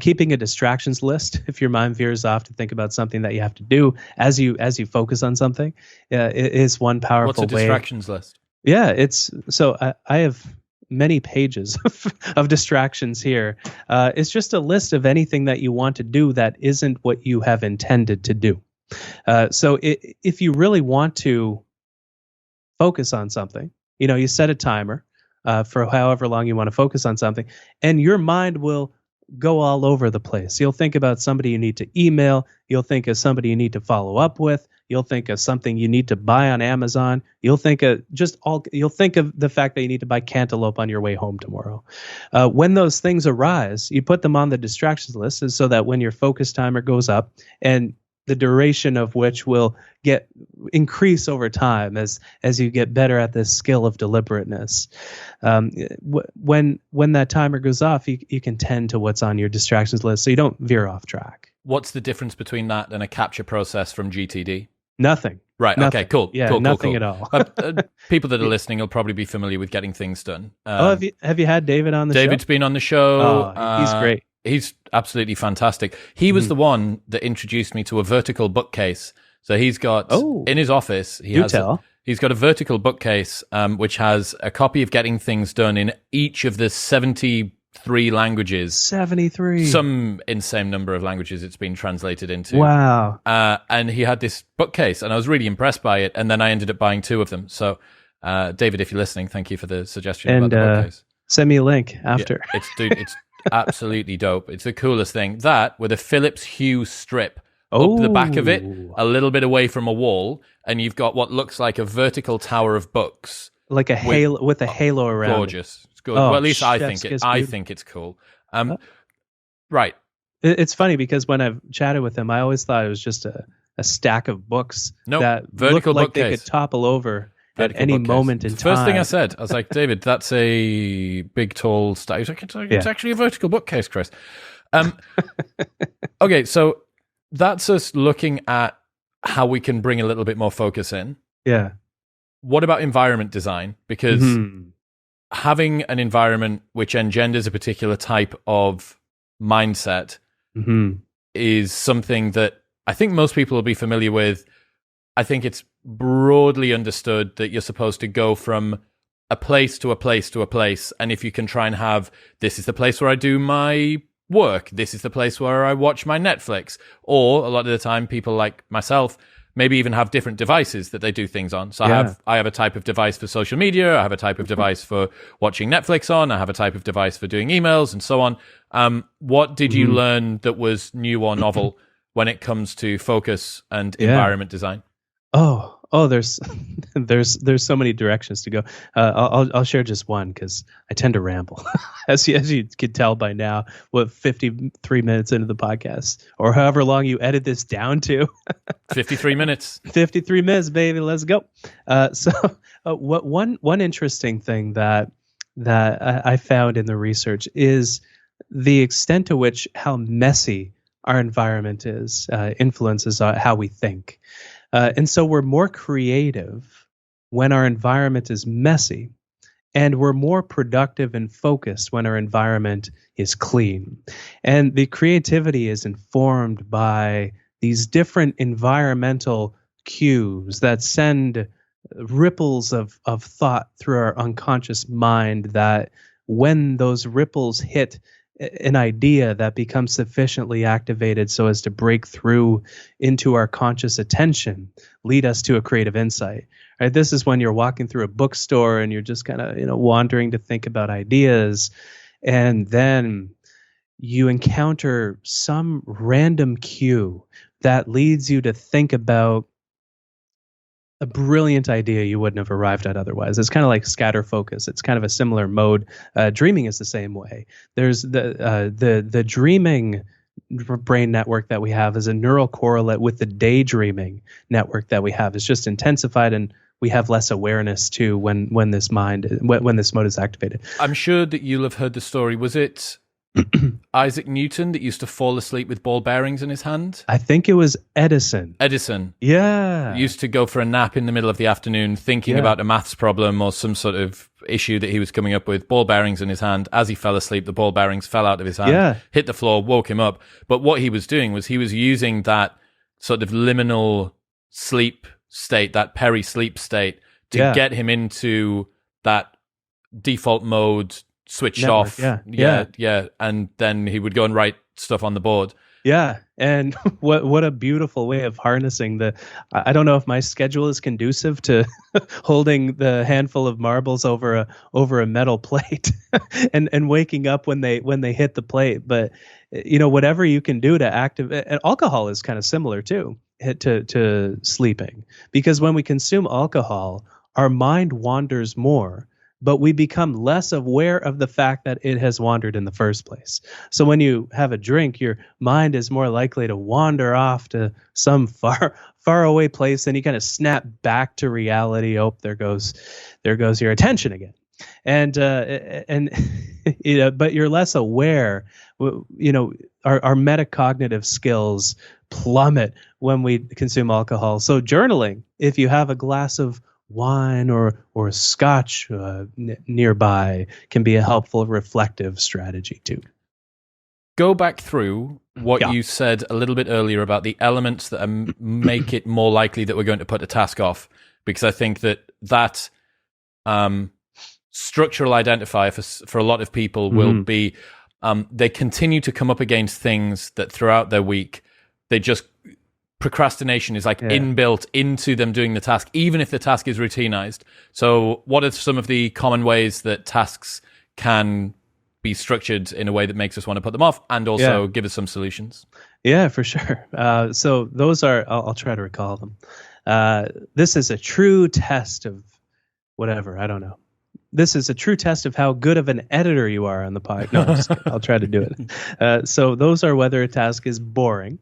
Keeping a distractions list, if your mind veers off to think about something that you have to do as you focus on something, is one powerful way. What's a distractions list? Yeah, I have many pages of distractions here. It's just a list of anything that you want to do that isn't what you have intended to do. So if you really want to focus on something, you set a timer for however long you want to focus on something, and your mind will go all over the place. You'll think about somebody you need to email. You'll think of somebody you need to follow up with. You'll think of something you need to buy on Amazon. You'll think of the fact that you need to buy cantaloupe on your way home tomorrow. When those things arise, you put them on the distractions list so that when your focus timer goes up, and the duration of which will increase over time as you get better at this skill of deliberateness. When that timer goes off, you can tend to what's on your distractions list so you don't veer off track. What's the difference between that and a capture process from GTD? Nothing. Right. Nothing. Okay. Cool. Yeah. Cool, nothing cool. at all. People that are listening will probably be familiar with getting things done. Have you had David on the show? David's been on the show. Oh, he's great. He's absolutely fantastic. He was the one that introduced me to a vertical bookcase. So he's got in his office. He's got a vertical bookcase which has a copy of Getting Things Done in each of the 73 languages. 73. Some insane number of languages it's been translated into. Wow. And he had this bookcase, and I was really impressed by it. And then I ended up buying 2 of them. So, David, if you're listening, thank you for the suggestion about the bookcase. Send me a link after. Yeah, it's absolutely dope. It's the coolest thing. That with a Philips Hue strip up the back of it, a little bit away from a wall, and you've got what looks like a vertical tower of books, like a halo with a halo around. Gorgeous. It's good. Well, at least I think it's cool. Right. It's funny because when I've chatted with him, I always thought it was just a stack of books that vertical looked like bookcase. They could topple over at any moment in time. First thing I said, I was like, David, that's a big, tall stack. He's like, it's actually a vertical bookcase, Chris. Okay, so that's us looking at how we can bring a little bit more focus in. Yeah. What about environment design? Because having an environment which engenders a particular type of mindset is something that I think most people will be familiar with. I think it's broadly understood that you're supposed to go from a place to a place to a place. And if you can try and have, this is the place where I do my work, this is the place where I watch my Netflix, or a lot of the time people like myself maybe even have different devices that they do things on. So I have a type of device for social media, I have a type of device for watching Netflix on, I have a type of device for doing emails and so on. What did you learn that was new or novel when it comes to focus and environment design? Oh, there's so many directions to go. I'll share just one because I tend to ramble, as you could tell by now. 53 minutes into the podcast, or however long you edit this down to. 53 minutes. 53 minutes, baby. Let's go. One interesting thing that I found in the research is the extent to which how messy our environment is influences how we think. And so we're more creative when our environment is messy, and we're more productive and focused when our environment is clean. And the creativity is informed by these different environmental cues that send ripples of thought through our unconscious mind, that when those ripples hit an idea that becomes sufficiently activated so as to break through into our conscious attention, lead us to a creative insight. Right? This is when you're walking through a bookstore and you're just kind of, wandering to think about ideas, and then you encounter some random cue that leads you to think about a brilliant idea you wouldn't have arrived at otherwise. It's kind of like scatter focus. It's kind of a similar mode. Dreaming is the same way. There's the dreaming brain network that we have is a neural correlate with the daydreaming network that we have. It's just intensified, and we have less awareness too when this mode is activated. I'm sure that you'll have heard the story. Was it Isaac Newton that used to fall asleep with ball bearings in his hand? I think it was Edison. Yeah. Used to go for a nap in the middle of the afternoon thinking about a maths problem or some sort of issue that he was coming up with, ball bearings in his hand. As he fell asleep, the ball bearings fell out of his hand, hit the floor, woke him up. But what he was doing was he was using that sort of liminal sleep state, that peri-sleep state, to get him into that default mode, switched off. Yeah. And then he would go and write stuff on the board. Yeah. And what a beautiful way of harnessing I don't know if my schedule is conducive to holding the handful of marbles over a metal plate and waking up when they hit the plate. But, whatever you can do to activate, and alcohol is kind of similar too, to sleeping, because when we consume alcohol, our mind wanders more, but we become less aware of the fact that it has wandered in the first place. So when you have a drink, your mind is more likely to wander off to some far away place, and you kind of snap back to reality. Oh, there goes your attention again. And but you're less aware. Our metacognitive skills plummet when we consume alcohol. So journaling, if you have a glass of wine or scotch nearby, can be a helpful reflective strategy too. Go back through what you said a little bit earlier about the elements that make it more likely that we're going to put a task off, because I think that structural identifier for a lot of people will be they continue to come up against things that throughout their week procrastination is like inbuilt into them doing the task, even if the task is routinized. So what are some of the common ways that tasks can be structured in a way that makes us want to put them off and also give us some solutions. Yeah, for sure. So those are, I'll try to recall them. This is a true test of whatever, I don't know. This is a true test of how good of an editor you are on the pod. No, I'm just kidding. I'll try to do it. So those are whether a task is boring,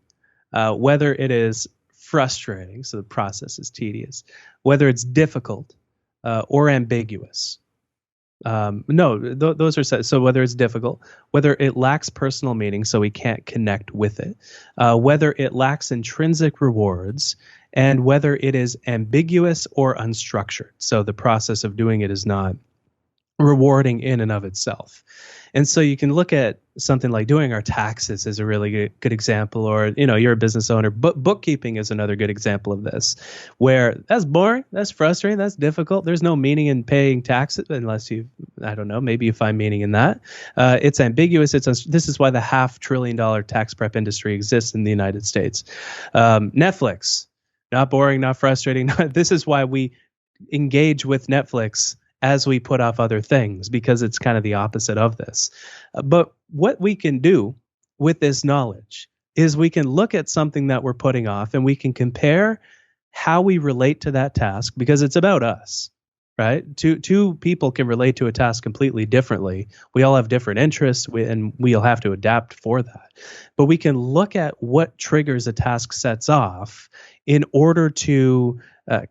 whether it is frustrating, so the process is tedious, whether it's difficult or ambiguous. Those are set. So whether it's difficult, whether it lacks personal meaning, so we can't connect with it, whether it lacks intrinsic rewards, and whether it is ambiguous or unstructured. So the process of doing it is not rewarding in and of itself. And so you can look at something like doing our taxes as a really good example, or, you're a business owner, but bookkeeping is another good example of this, where that's boring, that's frustrating, that's difficult. There's no meaning in paying taxes unless maybe you find meaning in that. It's ambiguous. This is why the $500 billion tax prep industry exists in the United States. Netflix, not boring, not frustrating. This is why we engage with Netflix as we put off other things, because it's kind of the opposite of this. But what we can do with this knowledge is we can look at something that we're putting off and we can compare how we relate to that task, because it's about us, right? Two people can relate to a task completely differently. We all have different interests, and we'll have to adapt for that. But we can look at what triggers a task sets off in order to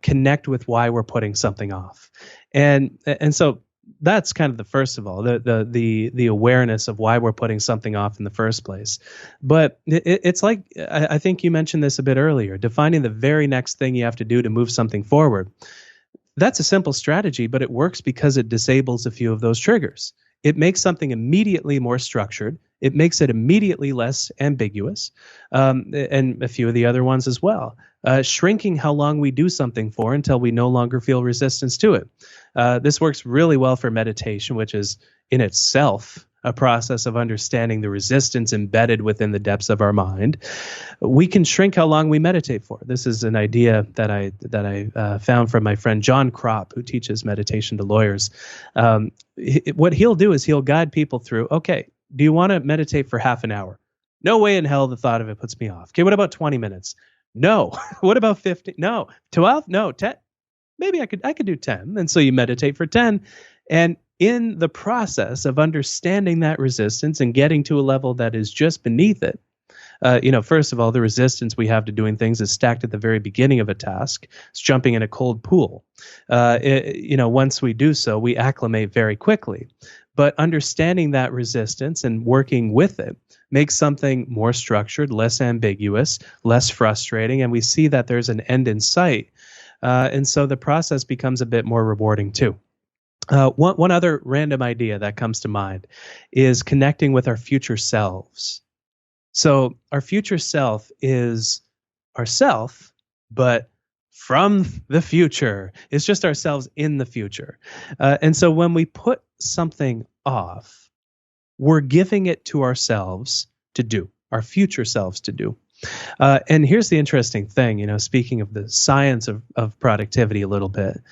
connect with why we're putting something off. And so that's kind of the first of all, the awareness of why we're putting something off in the first place. But it's like, I think you mentioned this a bit earlier, defining the very next thing you have to do to move something forward. That's a simple strategy, but it works because it disables a few of those triggers. It makes something immediately more structured. It makes it immediately less ambiguous, and a few of the other ones as well. Shrinking how long we do something for until we no longer feel resistance to it. This works really well for meditation, which is in itself a process of understanding the resistance embedded within the depths of our mind. We can shrink how long we meditate for. This is an idea that I found from my friend John Kropp, who teaches meditation to lawyers. What he'll do is he'll guide people through, okay, do you want to meditate for half an hour? No way in hell the thought of it puts me off. Okay, what about 20 minutes? No. What about 50? No. 12? No. 10? Maybe I could do 10. And so you meditate for 10. And in the process of understanding that resistance and getting to a level that is just beneath it, first of all, the resistance we have to doing things is stacked at the very beginning of a task. It's jumping in a cold pool. Once we do so, we acclimate very quickly. But understanding that resistance and working with it makes something more structured, less ambiguous, less frustrating, and we see that there's an end in sight. And so the process becomes a bit more rewarding too. One other random idea that comes to mind is connecting with our future selves. So our future self is ourself, but from the future. It's just ourselves in the future. And so when we put something off, we're giving it to ourselves to do, our future selves to do. And here's the interesting thing, speaking of the science of productivity a little bit,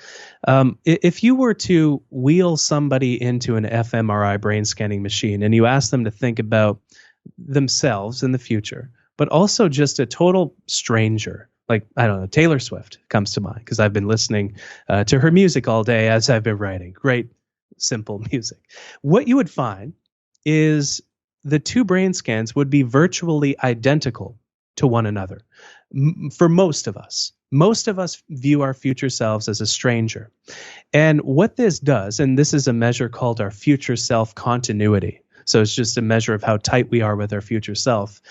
if you were to wheel somebody into an fMRI brain scanning machine and you ask them to think about themselves in the future, but also just a total stranger, like, I don't know, Taylor Swift comes to mind because I've been listening to her music all day as I've been writing. Great, simple music. What you would find is the two brain scans would be virtually identical to one another. For most of us view our future selves as a stranger. And what this does, and this is a measure called our future self continuity. So it's just a measure of how tight we are with our future self.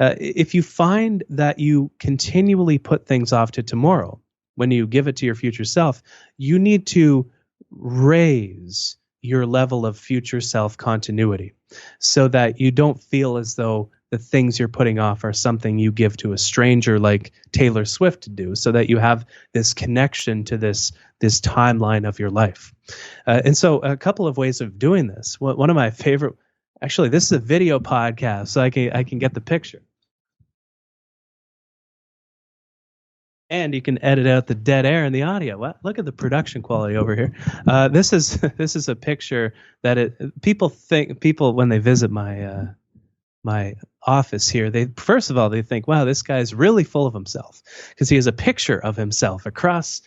If you find that you continually put things off to tomorrow, when you give it to your future self, you need to raise your level of future self continuity so that you don't feel as though the things you're putting off are something you give to a stranger like Taylor Swift to do, so that you have this connection to this timeline of your life. And so a couple of ways of doing this. One of my favorite, actually, this is a video podcast, so I can get the picture. And you can edit out the dead air in the audio. What? Look at the production quality over here. This is a picture that people when they visit my office here, they first of all they think, wow, this guy's really full of himself, because he has a picture of himself across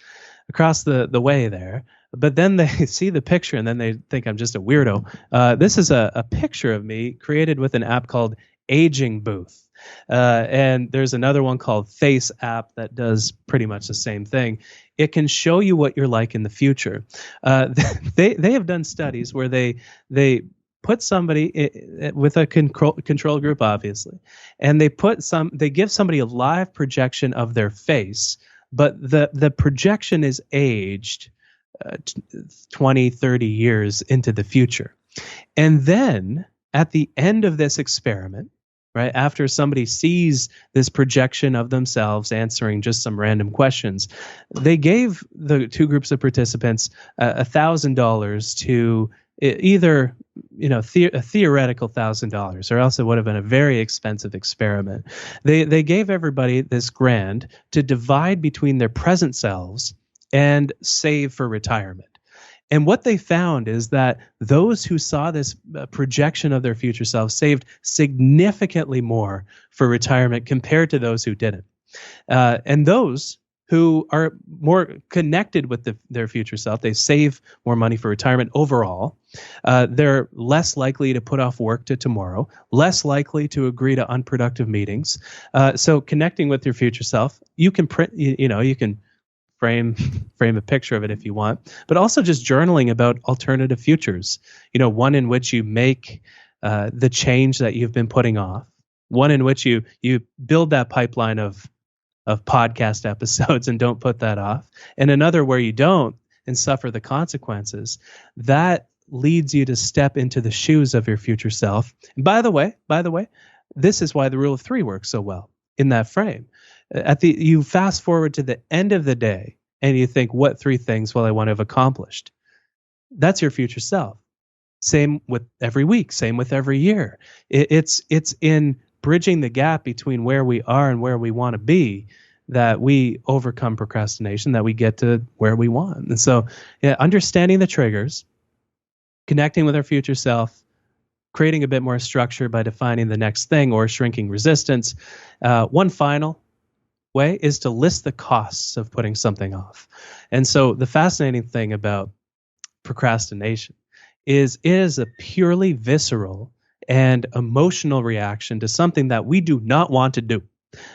the way there. But then they see the picture and then they think I'm just a weirdo. This is a picture of me created with an app called Aging Booth. And there's another one called Face app that does pretty much the same thing. It can show you what you're like in the future. They have done studies where they put somebody with a control group, obviously, and they give somebody a live projection of their face, but the projection is aged 20, 30 years into the future. And then at the end of this experiment, right, after somebody sees this projection of themselves answering just some random questions, they gave the two groups of participants $1,000 to either, a theoretical $1,000, or else it would have been a very expensive experiment. They gave everybody this grand to divide between their present selves and save for retirement. And what they found is that those who saw this projection of their future selves saved significantly more for retirement compared to those who didn't. And those who are more connected with their future self, they save more money for retirement overall. They're less likely to put off work to tomorrow, less likely to agree to unproductive meetings. So connecting with your future self, you can you can frame a picture of it if you want, but also just journaling about alternative futures. One in which you make the change that you've been putting off, one in which you build that pipeline of podcast episodes and don't put that off, and another where you don't and suffer the consequences. That leads you to step into the shoes of your future self. And by the way, this is why the rule of three works so well in that frame. You fast forward to the end of the day and you think, what three things will I want to have accomplished? That's your future self. Same with every week, same with every year. It's in bridging the gap between where we are and where we want to be that we overcome procrastination, that we get to where we want. And so, understanding the triggers, connecting with our future self, creating a bit more structure by defining the next thing or shrinking resistance. One final way is to list the costs of putting something off. And so the fascinating thing about procrastination is it is a purely visceral and emotional reaction to something that we do not want to do.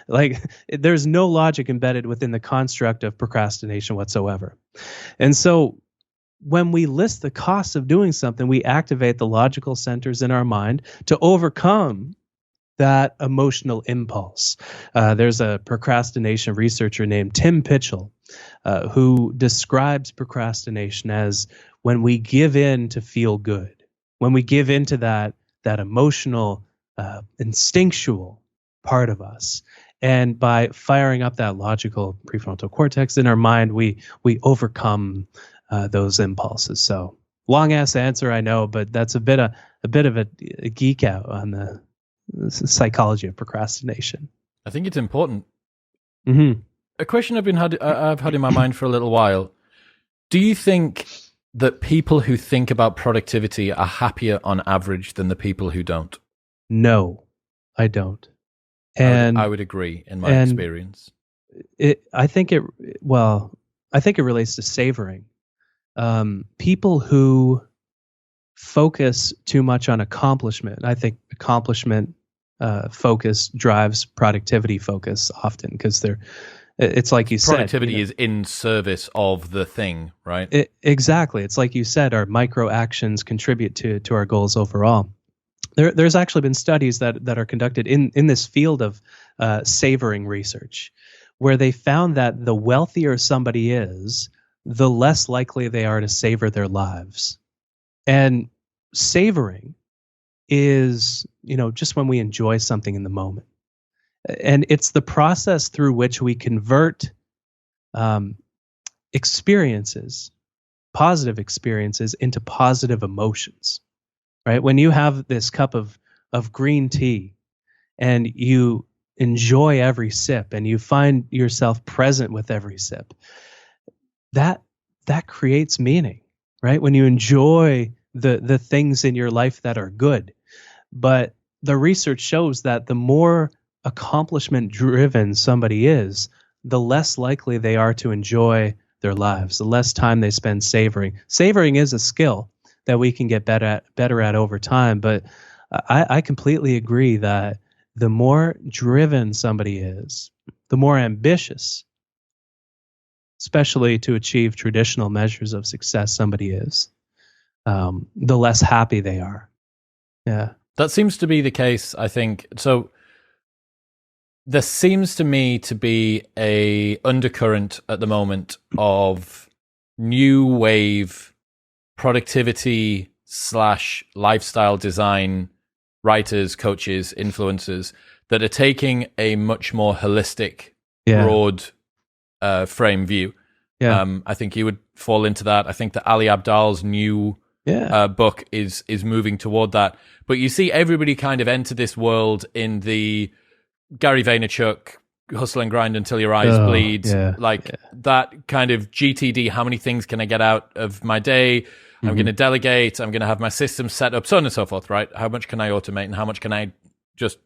Like, there's no logic embedded within the construct of procrastination whatsoever. And so when we list the costs of doing something, we activate the logical centers in our mind to overcome that emotional impulse. There's a procrastination researcher named Tim Pitchell who describes procrastination as when we give in to feel good, when we give into that emotional, instinctual part of us. And by firing up that logical prefrontal cortex in our mind, we overcome those impulses. So long ass answer, I know, but that's a bit of a geek out on the psychology of procrastination. I think it's important. Mm-hmm. A question I've had in my mind for a little while. Do you think that people who think about productivity are happier on average than the people who don't? No, I don't. And I would agree in my experience. I think it relates to savoring. People who focus too much on accomplishment. I think accomplishment focus drives productivity focus often, because it's like you said. Productivity is in service of the thing, right? Exactly. It's like you said, our micro actions contribute to our goals overall. There's actually been studies that are conducted in this field of savoring research, where they found that the wealthier somebody is, the less likely they are to savor their lives. And savoring is, just when we enjoy something in the moment. And it's the process through which we convert experiences, positive experiences, into positive emotions, right? When you have this cup of green tea and you enjoy every sip and you find yourself present with every sip, that creates meaning, right? When you enjoy the things in your life that are good. But the research shows that the more accomplishment driven somebody is, the less likely they are to enjoy their lives, the less time they spend savoring. Savoring is a skill that we can get better at over time. But I completely agree that the more driven somebody is, the more ambitious, especially to achieve traditional measures of success somebody is, the less happy they are. Yeah. That seems to be the case, I think. So there seems to me to be a undercurrent at the moment of new wave productivity / lifestyle design writers, coaches, influencers that are taking a much more holistic, broad frame view. I think you would fall into that. I think that Ali Abdaal's new book is moving toward that. But you see everybody kind of enter this world in the Gary Vaynerchuk, hustle and grind until your eyes bleed. That kind of GTD, how many things can I get out of my day? I'm going to delegate. I'm going to have my system set up, so on and so forth, right? How much can I automate and how much can I just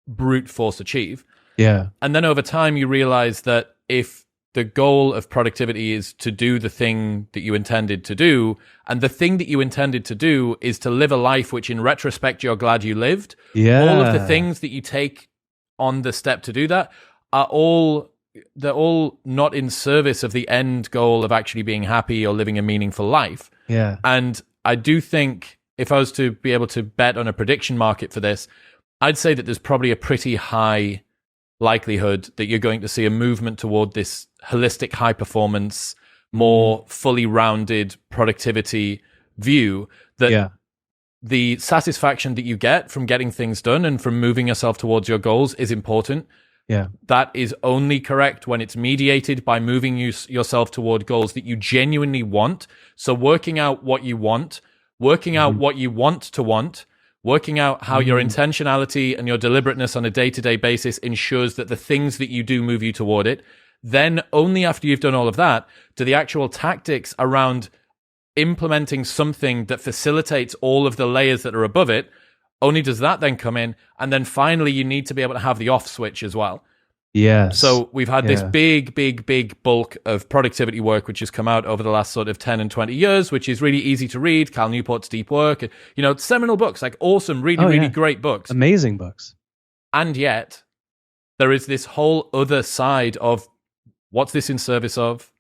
brute force achieve? Yeah. And then over time, you realize that if the goal of productivity is to do the thing that you intended to do, and the thing that you intended to do is to live a life which in retrospect you're glad you lived, all of the things that you take on the step to do that they're all not in service of the end goal of actually being happy or living a meaningful life. Yeah. And I do think if I was to be able to bet on a prediction market for this, I'd say that there's probably a pretty high likelihood that you're going to see a movement toward this holistic high performance, more fully rounded productivity view that the satisfaction that you get from getting things done and from moving yourself towards your goals is important. Yeah. That is only correct when it's mediated by moving yourself toward goals that you genuinely want. So working out what you want, working out what you want to want, working out how your intentionality and your deliberateness on a day-to-day basis ensures that the things that you do move you toward it. Then only after you've done all of that, do the actual tactics around implementing something that facilitates all of the layers that are above it, only does that then come in. And then finally, you need to be able to have the off switch as well. Yes. So we've had this big bulk of productivity work, which has come out over the last sort of 10 and 20 years, which is really easy to read. Cal Newport's Deep Work, seminal books, like awesome, really great books. Amazing books. And yet there is this whole other side of what's this in service of?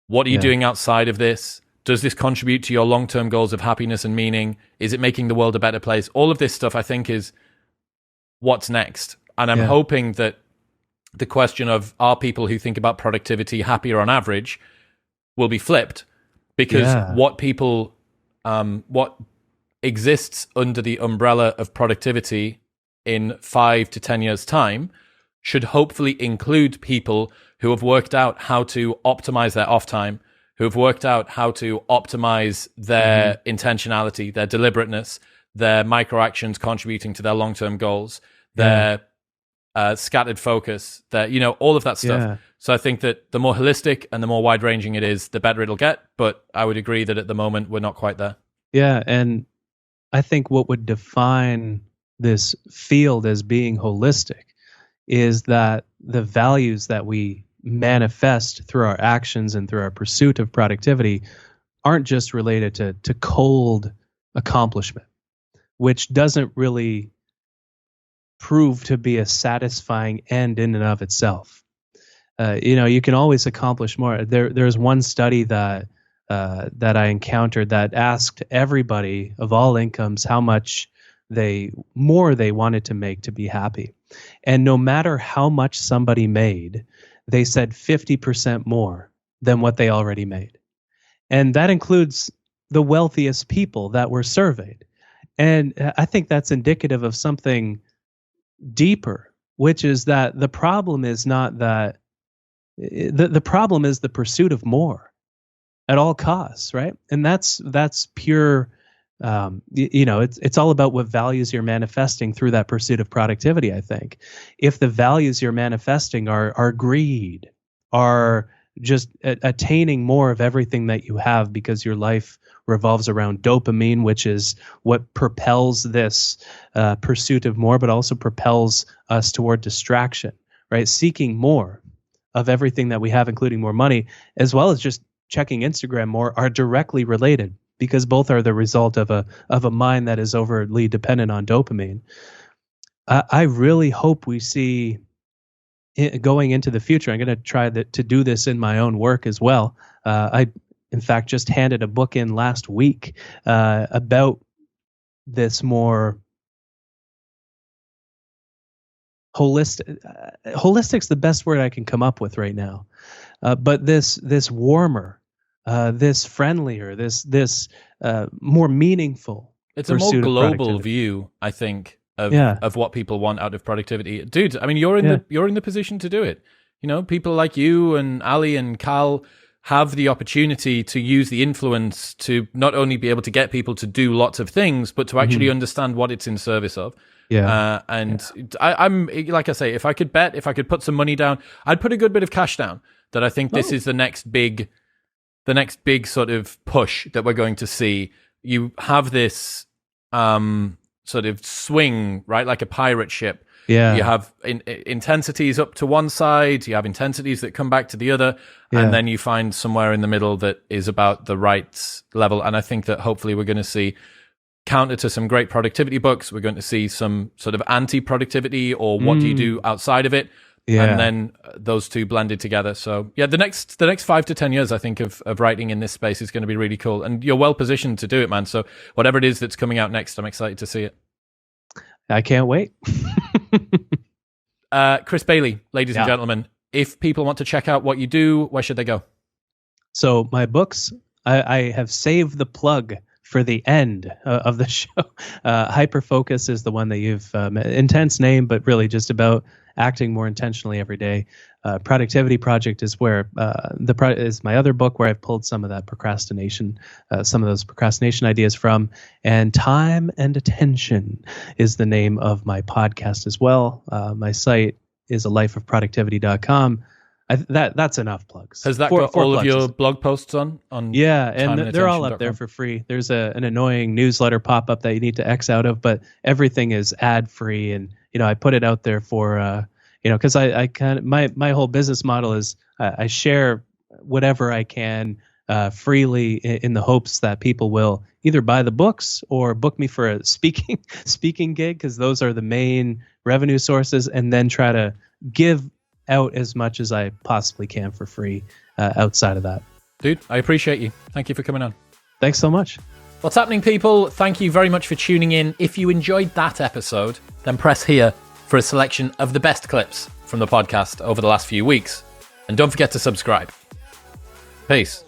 What are you doing outside of this? Does this contribute to your long-term goals of happiness and meaning? Is it making the world a better place? All of this stuff, I think, is what's next. And I'm hoping that the question of are people who think about productivity happier on average will be flipped, because what exists under the umbrella of productivity in 5 to 10 years' time should hopefully include people who have worked out how to optimize their off time, who have worked out how to optimize their intentionality, their deliberateness, their micro actions contributing to their long-term goals, their scattered focus, their, all of that stuff. Yeah. So I think that the more holistic and the more wide-ranging it is, the better it'll get. But I would agree that at the moment, we're not quite there. Yeah, and I think what would define this field as being holistic is that the values that we manifest through our actions and through our pursuit of productivity aren't just related to cold accomplishment, which doesn't really prove to be a satisfying end in and of itself. You can always accomplish more. There's one study that I encountered that asked everybody of all incomes how much they wanted to make to be happy. And no matter how much somebody made, they said 50% more than what they already made. And that includes the wealthiest people that were surveyed. And I think that's indicative of something deeper, which is that the problem is not that the problem is the pursuit of more at all costs, right? And that's pure It's all about what values you're manifesting through that pursuit of productivity. I think if the values you're manifesting are greed, are just attaining more of everything that you have because your life revolves around dopamine, which is what propels this pursuit of more, but also propels us toward distraction, right? Seeking more of everything that we have, including more money, as well as just checking Instagram more, are directly related because both are the result of a mind that is overly dependent on dopamine. I really hope we see going into the future. I'm going to try to do this in my own work as well. I, in fact, just handed a book in last week about this more holistic. Holistic's the best word I can come up with right now. But this warmer, this friendlier, this more meaningful. It's a more global view, I think, of what people want out of productivity. Dude, I mean, you're in the position to do it. People like you and Ali and Cal have the opportunity to use the influence to not only be able to get people to do lots of things, but to actually understand what it's in service of. I'm like I say, if I could put some money down, I'd put a good bit of cash down that I think this is the next big sort of push that we're going to see. You have this sort of swing, right? Like a pirate ship. Yeah. You have intensities up to one side, you have intensities that come back to the other, and then you find somewhere in the middle that is about the right level. And I think that hopefully we're going to see, counter to some great productivity books, we're going to see some sort of anti-productivity, or what do you do outside of it? And then those two blended together. So the next 5 to 10 years, I think, of writing in this space is going to be really cool. And you're well positioned to do it, man. So whatever it is that's coming out next, I'm excited to see it. I can't wait. Chris Bailey, ladies and gentlemen, if people want to check out what you do, where should they go? So my books, I have saved the plug for the end of the show. Hyperfocus is the one that you've intense name, but really just about acting more intentionally every day. Productivity Project is where is my other book, where I've pulled some of that procrastination, some of those procrastination ideas from. And Time and Attention is the name of my podcast as well. My site is alifeofproductivity.com. That's enough plugs. Has that got all of your blog posts on? Yeah, and they're all up there for free. There's an annoying newsletter pop-up that you need to X out of, but everything is ad-free. And, I put it out there for, because I kind of, my whole business model is I share whatever I can freely in the hopes that people will either buy the books or book me for a speaking gig, because those are the main revenue sources, and then try to give out as much as I possibly can for free outside of that. Dude, I appreciate you. Thank you for coming on. Thanks so much. What's happening, people? Thank you very much for tuning in. If you enjoyed that episode, then press here for a selection of the best clips from the podcast over the last few weeks. And don't forget to subscribe. Peace.